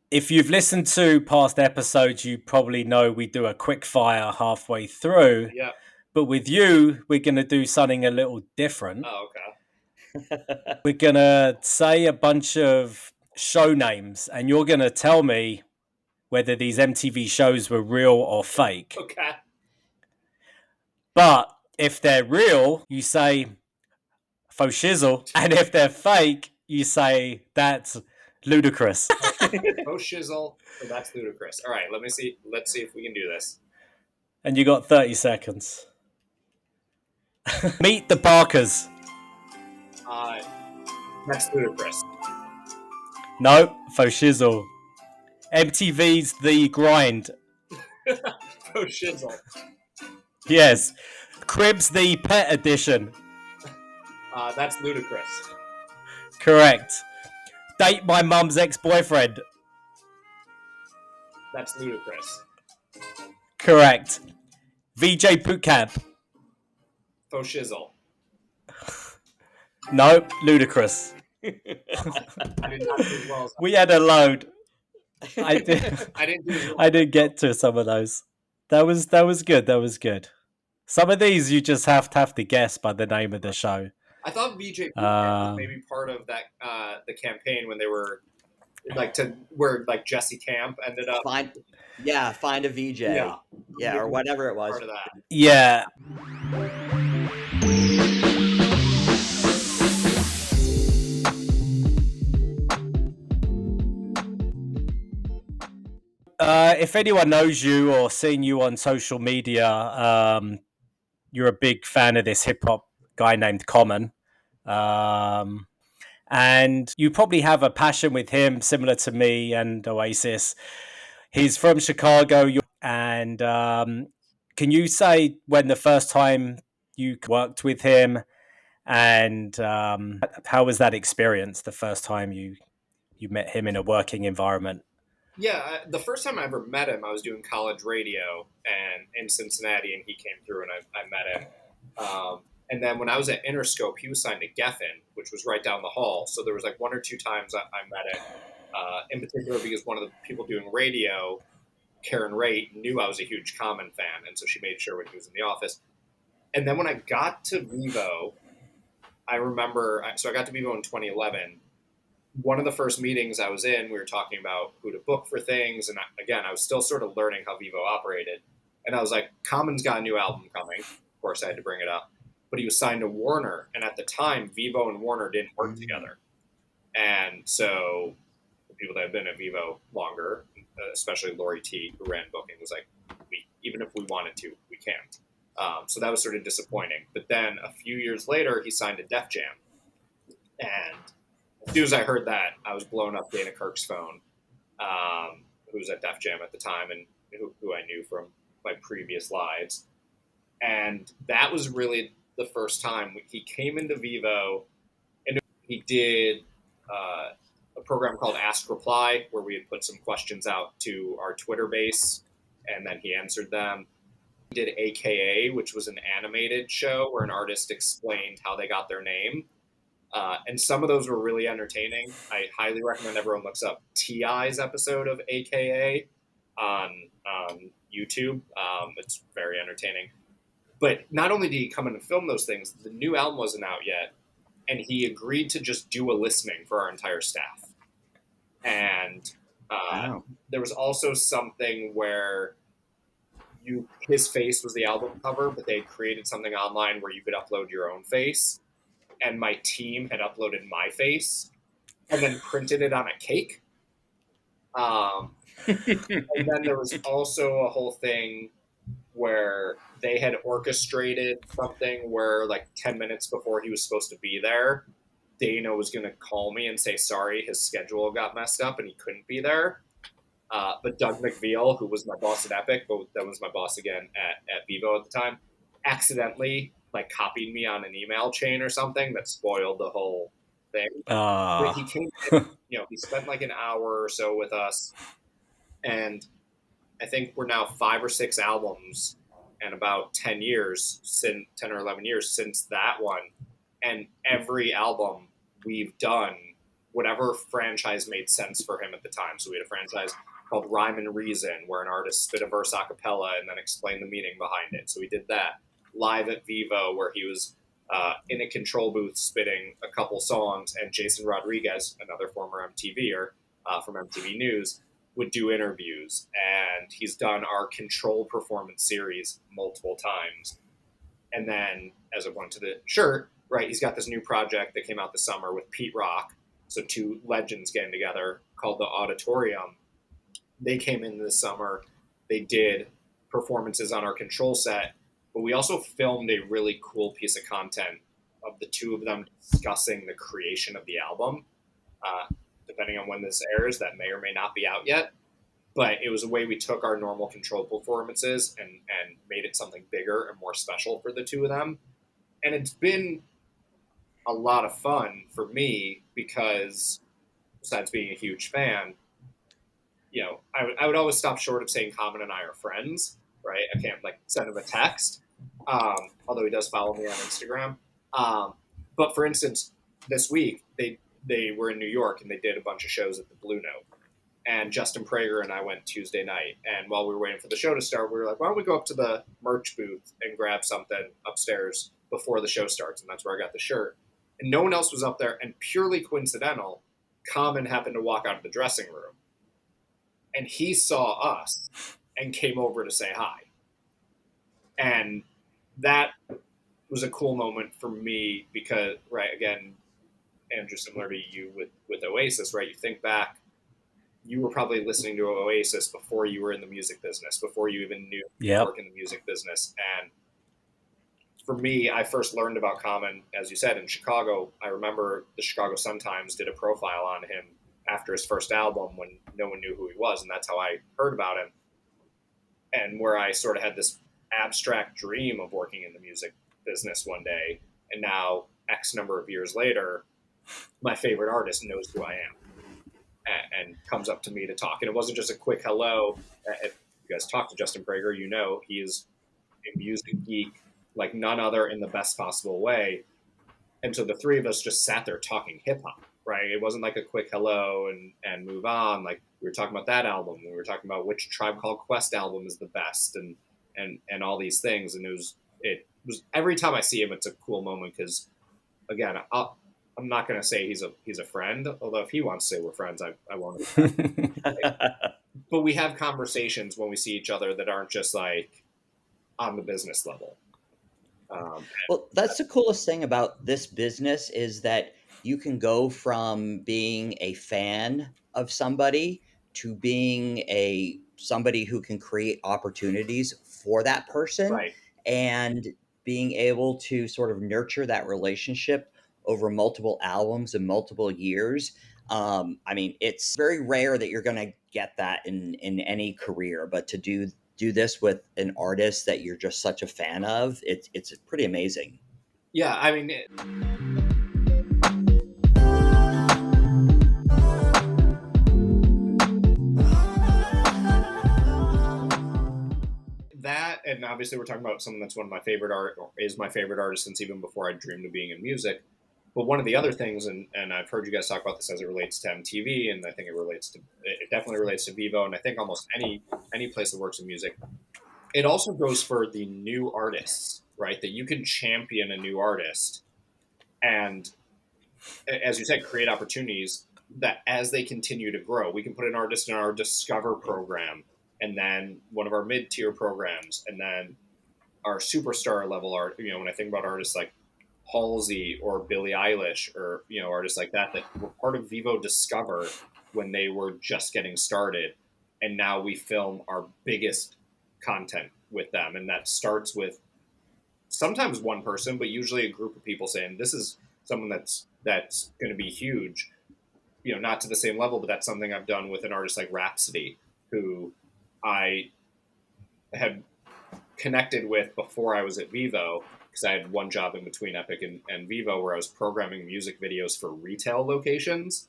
If you've listened to past episodes, you probably know we do a quick fire halfway through. Yeah. But with you, we're going to do something a little different. Oh, okay. We're going to say a bunch of show names, and you're going to tell me whether these MTV shows were real or fake. Okay. But if they're real, you say faux shizzle. And if they're fake, you say that's ludicrous. Faux shizzle. So that's ludicrous. All right, let's see if we can do this. And you got 30 seconds. Meet the Barkers. That's ludicrous. Nope, faux shizzle. MTV's The Grind. Faux shizzle. Yes. Cribs The Pet Edition. That's ludicrous. Correct. Date My Mum's Ex-Boyfriend. That's ludicrous. Correct. VJ Bootcamp. Faux shizzle. Nope, ludicrous. I did not do as well as We had a load. I did. I didn't do as well. I didn't get to some of those. That was good. That was good. Some of these you just have to guess by the name of the show. I thought VJ was maybe part of that the campaign when they were where Jesse Camp ended up. Find a VJ. Yeah, or whatever it was. Part of that. Yeah. If anyone knows you or seen you on social media, you're a big fan of this hip hop guy named Common. And you probably have a passion with him similar to me and Oasis. He's from Chicago. And can you say when the first time you worked with him and how was that experience the first time you met him in a working environment? Yeah, the first time I ever met him, I was doing college radio and in Cincinnati, and he came through, and I met him. And then when I was at Interscope, he was signed to Geffen, which was right down the hall. So there was one or two times I met him. in particular because one of the people doing radio, Karen Raitt, knew I was a huge Common fan, and so she made sure when he was in the office. And then when I got to Vivo, I remember, so I got to Vivo in 2011. One of the first meetings I was in, we were talking about who to book for things. And again, I was still sort of learning how Vivo operated. And I was like, Common's got a new album coming. Of course, I had to bring it up. But he was signed to Warner. And at the time, Vivo and Warner didn't work together. And so the people that have been at Vivo longer, especially Lori T, who ran booking, was like, even if we wanted to, we can't. So that was sort of disappointing. But then a few years later, he signed to Def Jam. And as soon as I heard that, I was blowing up Dana Kirk's phone, who was at Def Jam at the time and who I knew from my previous lives. And that was really the first time he came into Vivo, and he did a program called Ask Reply, where we had put some questions out to our Twitter base, and then he answered them. He did AKA, which was an animated show where an artist explained how they got their name. And some of those were really entertaining. I highly recommend everyone looks up T.I.'s episode of AKA on YouTube. It's very entertaining. But not only did he come in and film those things, the new album wasn't out yet, and he agreed to just do a listening for our entire staff. And Wow. there was also something where his face was the album cover, but they had created something online where you could upload your own face. And my team had uploaded my face and then printed it on a cake. And then there was also a whole thing where they had orchestrated something where, like, 10 minutes before he was supposed to be there, Dana was going to call me and say, sorry, his schedule got messed up and he couldn't be there. But Doug McVeal, who was my boss at Epic, but that was my boss again at Vivo at the time, accidentally copied me on an email chain or something that spoiled the whole thing. But he came in, he spent like an hour or so with us, and I think we're now 5 or 6 albums and about 10 or 11 years since that one. And every album we've done, whatever franchise made sense for him at the time. So we had a franchise called Rhyme and Reason, where an artist spit a verse a cappella and then explained the meaning behind it. So we did that. Live at Vivo, where he was in a control booth spitting a couple songs, and Jason Rodriguez, another former MTVer from MTV News, would do interviews. And he's done our Control performance series multiple times. And then, as it went to the shirt, right, he's got this new project that came out this summer with Pete Rock, so 2 legends getting together, called The Auditorium. They came in this summer. They did performances on our Control set, but we also filmed a really cool piece of content of the 2 of them discussing the creation of the album. Depending on when this airs, that may or may not be out yet. But it was a way we took our normal Control performances and made it something bigger and more special for the 2 of them. And it's been a lot of fun for me because, besides being a huge fan, I would always stop short of saying Common and I are friends, right? I can't send him a text, although he does follow me on Instagram. But for instance, this week they were in New York and they did a bunch of shows at the Blue Note. And Justin Prager and I went Tuesday night. And while we were waiting for the show to start, we were like, why don't we go up to the merch booth and grab something upstairs before the show starts? And that's where I got the shirt. And no one else was up there. And purely coincidental, Common happened to walk out of the dressing room. And he saw us and came over to say hi. And that was a cool moment for me because, right, again, Andrew, similar to you with Oasis, right? You think back, you were probably listening to Oasis before you were in the music business, before you even knew you work in the music business. And for me, I first learned about Common, as you said, in Chicago. I remember the Chicago Sun-Times did a profile on him after his first album when no one knew who he was, and that's how I heard about him. And where I sort of had this abstract dream of working in the music business one day, and now X number of years later, my favorite artist knows who I am and comes up to me to talk. And it wasn't just a quick hello. If you guys talk to Justin Prager, he is a music geek like none other in the best possible way. And so the 3 of us just sat there talking hip hop. right? It wasn't like a quick hello and move on. Like we were talking about that album, we were talking about which Tribe Called Quest album is the best, and all these things. And it was every time I see him, it's a cool moment because again, I'm not going to say he's a friend, although if he wants to say we're friends, I won't. But we have conversations when we see each other that aren't just like on the business level. Well, that's the coolest thing about this business is that you can go from being a fan of somebody to being a somebody who can create opportunities for that person Right. and being able to sort of nurture that relationship over multiple albums and multiple years. I mean, it's very rare that you're going to get that in any career, but to do this with an artist that you're just such a fan of, it's pretty amazing. Yeah, I mean, that, and obviously we're talking about someone that's one of my favorite art, or is my favorite artist since even before I dreamed of being in music. But one of the other things, and I've heard you guys talk about this as it relates to MTV, and I think it definitely relates to Vivo, and I think almost any place that works in music. It also goes for the new artists, right? That you can champion a new artist, and as you said, create opportunities that as they continue to grow, we can put an artist in our Discover program, and then one of our mid-tier programs, and then our superstar level art. You know, when I think about artists like Halsey or Billie Eilish, or artists like that were part of Vivo Discover when they were just getting started, and now we film our biggest content with them, and that starts with sometimes one person, but usually a group of people saying, "This is someone that's going to be huge." Not to the same level, but that's something I've done with an artist like Rhapsody, who I had connected with before I was at Vivo, because I had one job in between Epic and Vivo where I was programming music videos for retail locations,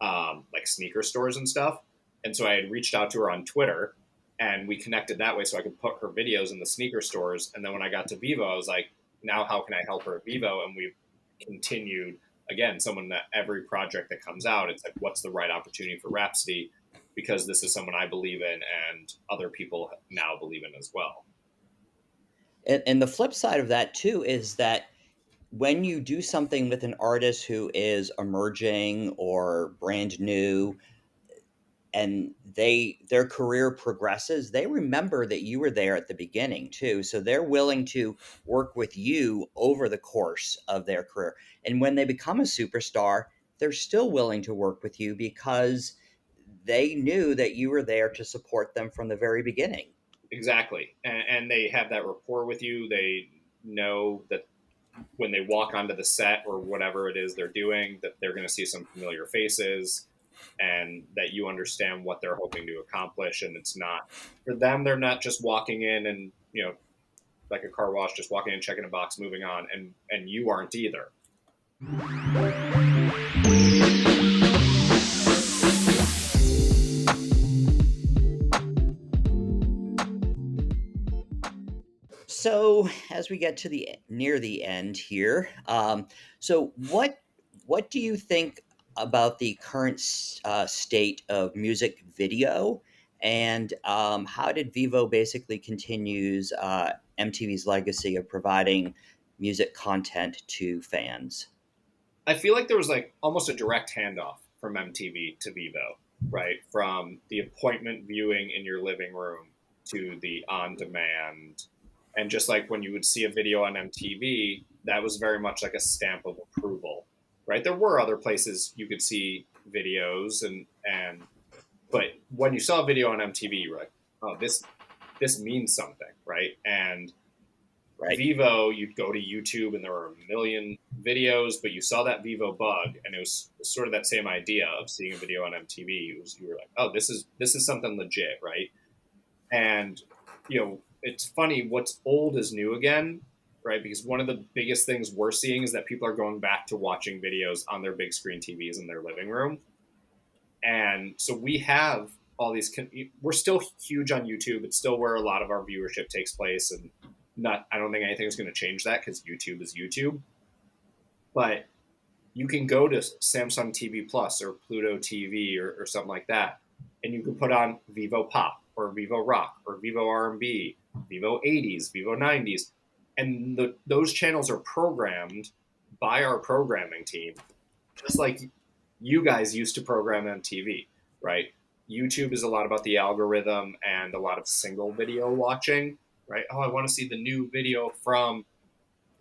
like sneaker stores and stuff. And so I had reached out to her on Twitter, and we connected that way so I could put her videos in the sneaker stores. And then when I got to Vivo, I was like, now how can I help her at Vivo? And we've continued, again, someone that every project that comes out, it's like, what's the right opportunity for Rhapsody? Because this is someone I believe in and other people now believe in as well. And the flip side of that too is that when you do something with an artist who is emerging or brand new, and their career progresses, they remember that you were there at the beginning too, so they're willing to work with you over the course of their career. And when they become a superstar, they're still willing to work with you because they knew that you were there to support them from the very beginning. Exactly. And they have that rapport with you. They know that when they walk onto the set or whatever it is they're doing, that they're going to see some familiar faces, and that you understand what they're hoping to accomplish. And it's not, for them, they're not just walking in and, like a car wash, just walking in, checking a box, moving on. And you aren't either. So as we get to the near the end here, so what do you think about the current state of music video, and how did Vivo basically continues MTV's legacy of providing music content to fans? I feel like there was like almost a direct handoff from MTV to Vivo, right? From the appointment viewing in your living room to the on demand. And just like when you would see a video on MTV, that was very much like a stamp of approval, right? There were other places you could see videos, but when you saw a video on MTV, you were like, oh, this means something, right? And Right. Vivo, you'd go to YouTube and there were a million videos, but you saw that Vivo bug, and it was sort of that same idea of seeing a video on MTV. You were like, oh, this is something legit, right? And it's funny, what's old is new again, right? Because one of the biggest things we're seeing is that people are going back to watching videos on their big screen TVs in their living room. And so we have all these, we're still huge on YouTube. It's still where a lot of our viewership takes place. And I don't think anything is going to change that because YouTube is YouTube. But you can go to Samsung TV Plus or Pluto TV or something like that, and you can put on Vivo Pop or Vivo Rock or Vivo R&B, Vivo 80s, Vivo 90s, and those channels are programmed by our programming team, just like you guys used to program MTV, right? YouTube is a lot about the algorithm and a lot of single video watching, right? Oh, I want to see the new video from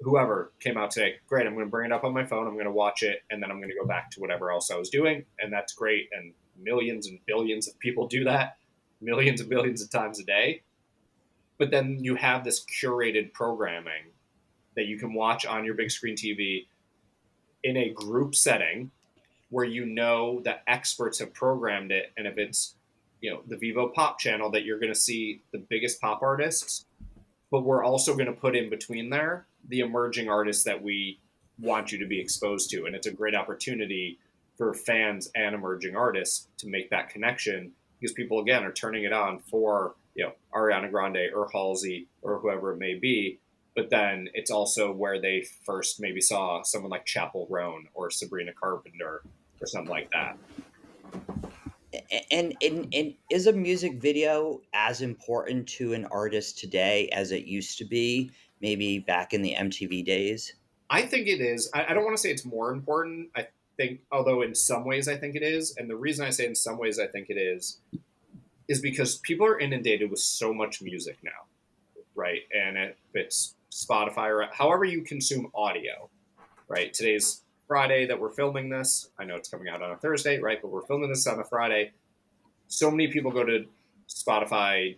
whoever came out today. Great, I'm going to bring it up on my phone. I'm going to watch it, and then I'm going to go back to whatever else I was doing, and that's great. And millions and billions of people do that, millions and billions of times a day. But then you have this curated programming that you can watch on your big screen TV in a group setting where you know that experts have programmed it, and if it's the Vivo Pop channel, that you're going to see the biggest pop artists, but we're also going to put in between there the emerging artists that we want you to be exposed to. And it's a great opportunity for fans and emerging artists to make that connection, because people, again, are turning it on for, Ariana Grande or Halsey or whoever it may be. But then it's also where they first maybe saw someone like Chappell Roan or Sabrina Carpenter or something like that. And is a music video as important to an artist today as it used to be, maybe back in the MTV days? I think it is. I don't want to say it's more important. I think, although in some ways I think it is. And the reason I say in some ways I think it is because people are inundated with so much music now, right? And if it's Spotify or however you consume audio, right? Today's Friday that we're filming this. I know it's coming out on a Thursday, right? But we're filming this on a Friday. So many people go to Spotify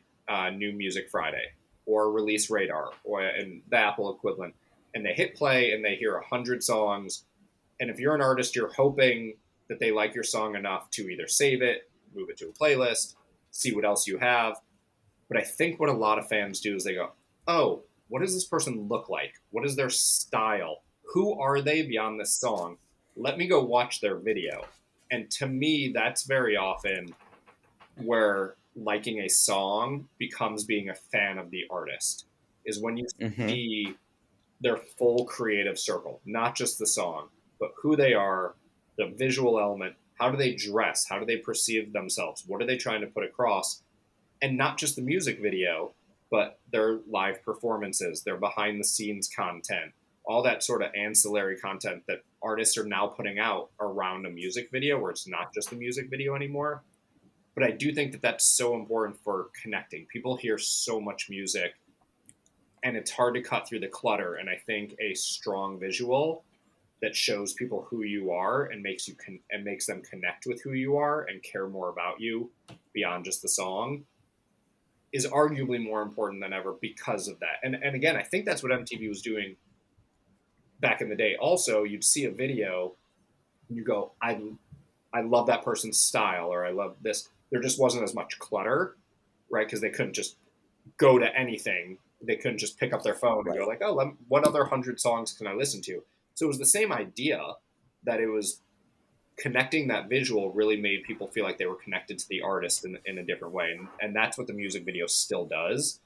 New Music Friday or Release Radar and the Apple equivalent, and they hit play and they hear 100 songs. And if you're an artist, you're hoping that they like your song enough to either save it, move it to a playlist, see what else you have. But I think what a lot of fans do is they go, oh, what does this person look like? What is their style? Who are they beyond this song? Let me go watch their video. And to me, that's very often where liking a song becomes being a fan of the artist, is when you see their full creative circle, not just the song, but who they are, the visual element, how do they dress, how do they perceive themselves, what are they trying to put across, and not just the music video, but their live performances, their behind the scenes content, all that sort of ancillary content that artists are now putting out around a music video, where it's not just a music video anymore. But I do think that that's so important for connecting. People hear so much music, and it's hard to cut through the clutter. And I think a strong visual that shows people who you are and makes them connect with who you are and care more about you beyond just the song is arguably more important than ever because of that. And again, I think that's what MTV was doing back in the day. Also, you'd see a video and you go, I love that person's style, or I love this. There just wasn't as much clutter, right? Because they couldn't just go to anything. They couldn't just pick up their phone and go like, oh, what other 100 songs can I listen to? So it was the same idea, that it was connecting. That visual really made people feel like they were connected to the artist in a different way. And that's what the music video still does,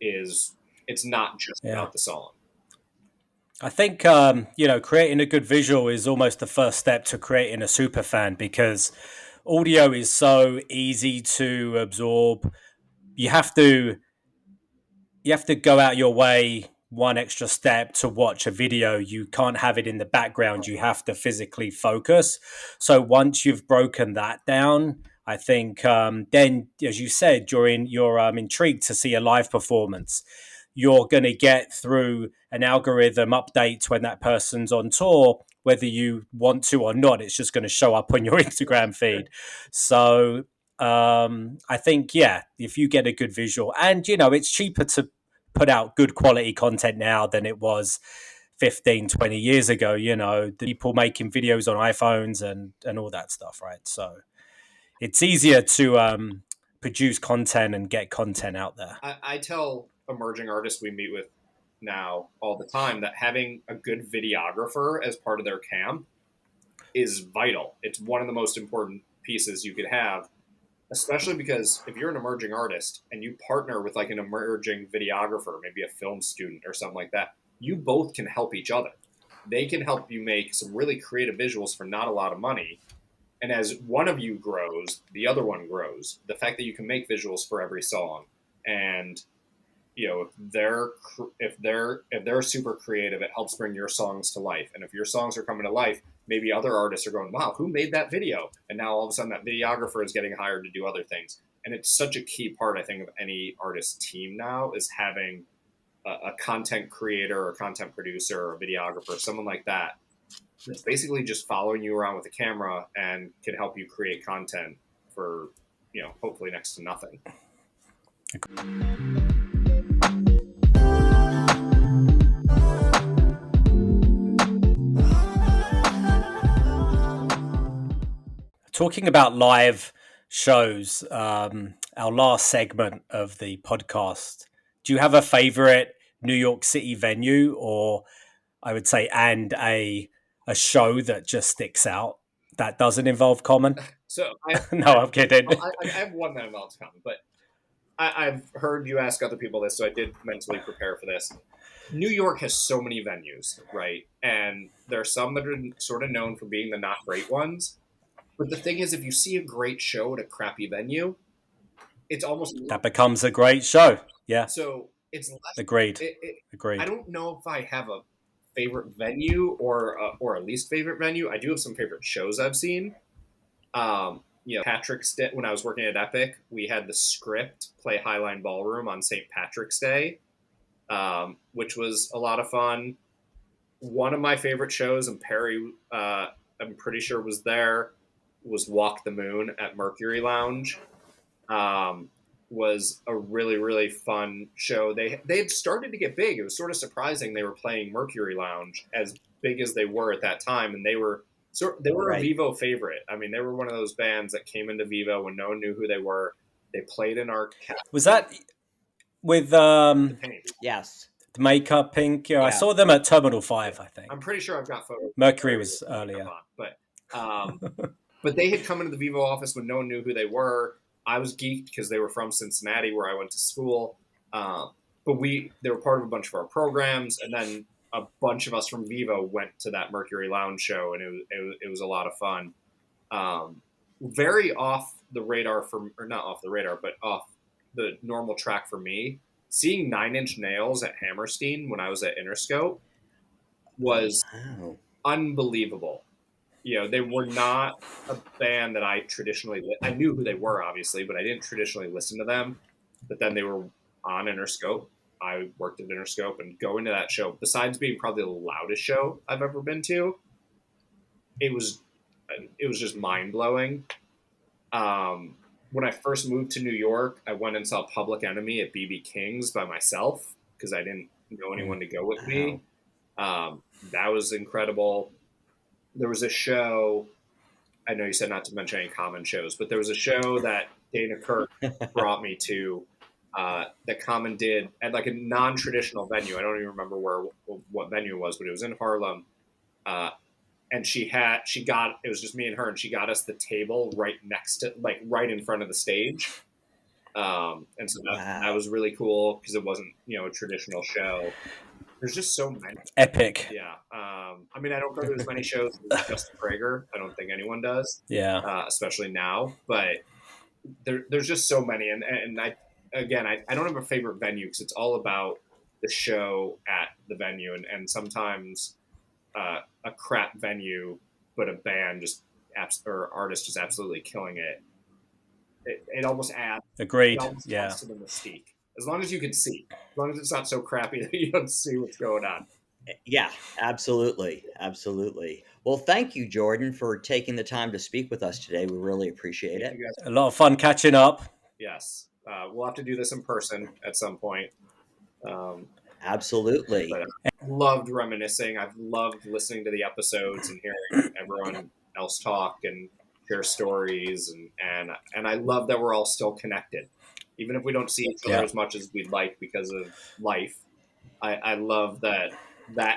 is it's not just about the song. I think, creating a good visual is almost the first step to creating a super fan, because audio is so easy to absorb. You have to go out your way one extra step to watch a video. You can't have it in the background. You have to physically focus. So once you've broken that down, I think then, as you said, you're intrigued to see a live performance. You're going to get through an algorithm update when that person's on tour, whether you want to or not. It's just going to show up on your Instagram feed. So I think, if you get a good visual, and, it's cheaper to put out good quality content now than it was 15, 20 years ago. The people making videos on iPhones and all that stuff, right? So it's easier to produce content and get content out there. I tell emerging artists we meet with now all the time that having a good videographer as part of their camp is vital. It's one of the most important pieces you could have, especially because if you're an emerging artist and you partner with like an emerging videographer, maybe a film student or something like that, you both can help each other. they can help you make some really creative visuals for not a lot of money. And as one of you grows, the other one grows. The fact that you can make visuals for every song, and if they're super creative, it helps bring your songs to life. And if your songs are coming to life, maybe other artists are going, wow, who made that video? And now all of a sudden that videographer is getting hired to do other things. And it's such a key part, I think, of any artist team now, is having a content creator or content producer or videographer, someone like that, that's basically just following you around with a camera and can help you create content for, hopefully next to nothing. Talking about live shows, our last segment of the podcast, do you have a favorite New York City venue, or I would say, and a show that just sticks out that doesn't involve Common? So No, I'm kidding. I have one that involves Common, but I've heard you ask other people this, so I did mentally prepare for this. New York has so many venues, right? And there are some that are sort of known for being the not great ones. But the thing is, if you see a great show at a crappy venue, it's almost... That becomes a great show. Yeah. So it's less... Agreed. Agreed. I don't know if I have a favorite venue or a least favorite venue. I do have some favorite shows I've seen. Patrick's Day, when I was working at Epic, we had the Script play Highline Ballroom on St. Patrick's Day, which was a lot of fun. One of my favorite shows, and Perry, I'm pretty sure was there, was Walk the Moon at Mercury Lounge. Was a really, really fun show. They had started to get big. It was sort of surprising they were playing Mercury Lounge as big as they were at that time, and they were right. A Vivo favorite. I mean, they were one of those bands that came into Vivo when no one knew who they were. They played in our... Was that with yes, the makeup Pink? Yeah, I saw them at Terminal 5, I think. I'm pretty sure I've got photos. Mercury was earlier. But but they had come into the Vivo office when no one knew who they were. I was geeked because they were from Cincinnati, where I went to school. But they were part of a bunch of our programs, and then a bunch of us from Vivo went to that Mercury Lounge show, and it was a lot of fun. Very off the radar or not off the radar, but off the normal track for me. Seeing Nine Inch Nails at Hammerstein when I was at Interscope was unbelievable. They were not a band that I traditionally... I knew who they were, obviously, but I didn't traditionally listen to them. But then they were on Interscope. I worked at Interscope, and going to that show, besides being probably the loudest show I've ever been to, it was just mind-blowing. When I first moved to New York, I went and saw Public Enemy at BB King's by myself because I didn't know anyone to go with me. That was incredible. There was a show, I know you said not to mention any Common shows, but there was a show that Dana Kirk brought me to that Common did at like a non-traditional venue. I don't even remember what venue it was, but it was in Harlem. And it was just me and her, and she got us the table right next to, like right in front of the stage. And so that was really cool because it wasn't, a traditional show. There's just so many. Epic. Yeah. I mean, I don't go to as many shows as Justin Prager. I don't think anyone does. Yeah. Especially now. But there's just so many. And I don't have a favorite venue because it's all about the show at the venue. And sometimes a crap venue, but a band or artist just absolutely killing it. It almost adds. Agreed. It almost yeah. adds to the mystique. As long as you can see. As long as it's not so crappy that you don't see what's going on. Yeah, absolutely. Absolutely. Well, thank you, Jordan, for taking the time to speak with us today. We really appreciate it. A lot of fun catching up. Yes. We'll have to do this in person at some point. Absolutely. But I've loved reminiscing. I've loved listening to the episodes and hearing everyone else talk and share stories. And I love that we're all still connected. Even if we don't see each other as much as we'd like because of life, I love that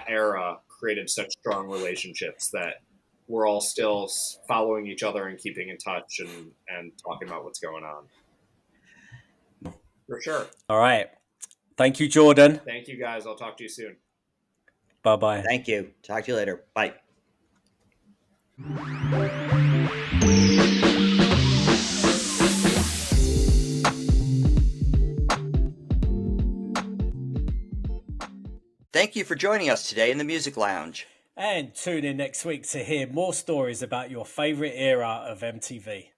era created such strong relationships that we're all still following each other and keeping in touch and talking about what's going on. For sure. All right. Thank you, Jordan. Thank you, guys. I'll talk to you soon. Bye-bye. Thank you. Talk to you later. Bye. Thank you for joining us today in the Music Lounge. And tune in next week to hear more stories about your favorite era of MTV.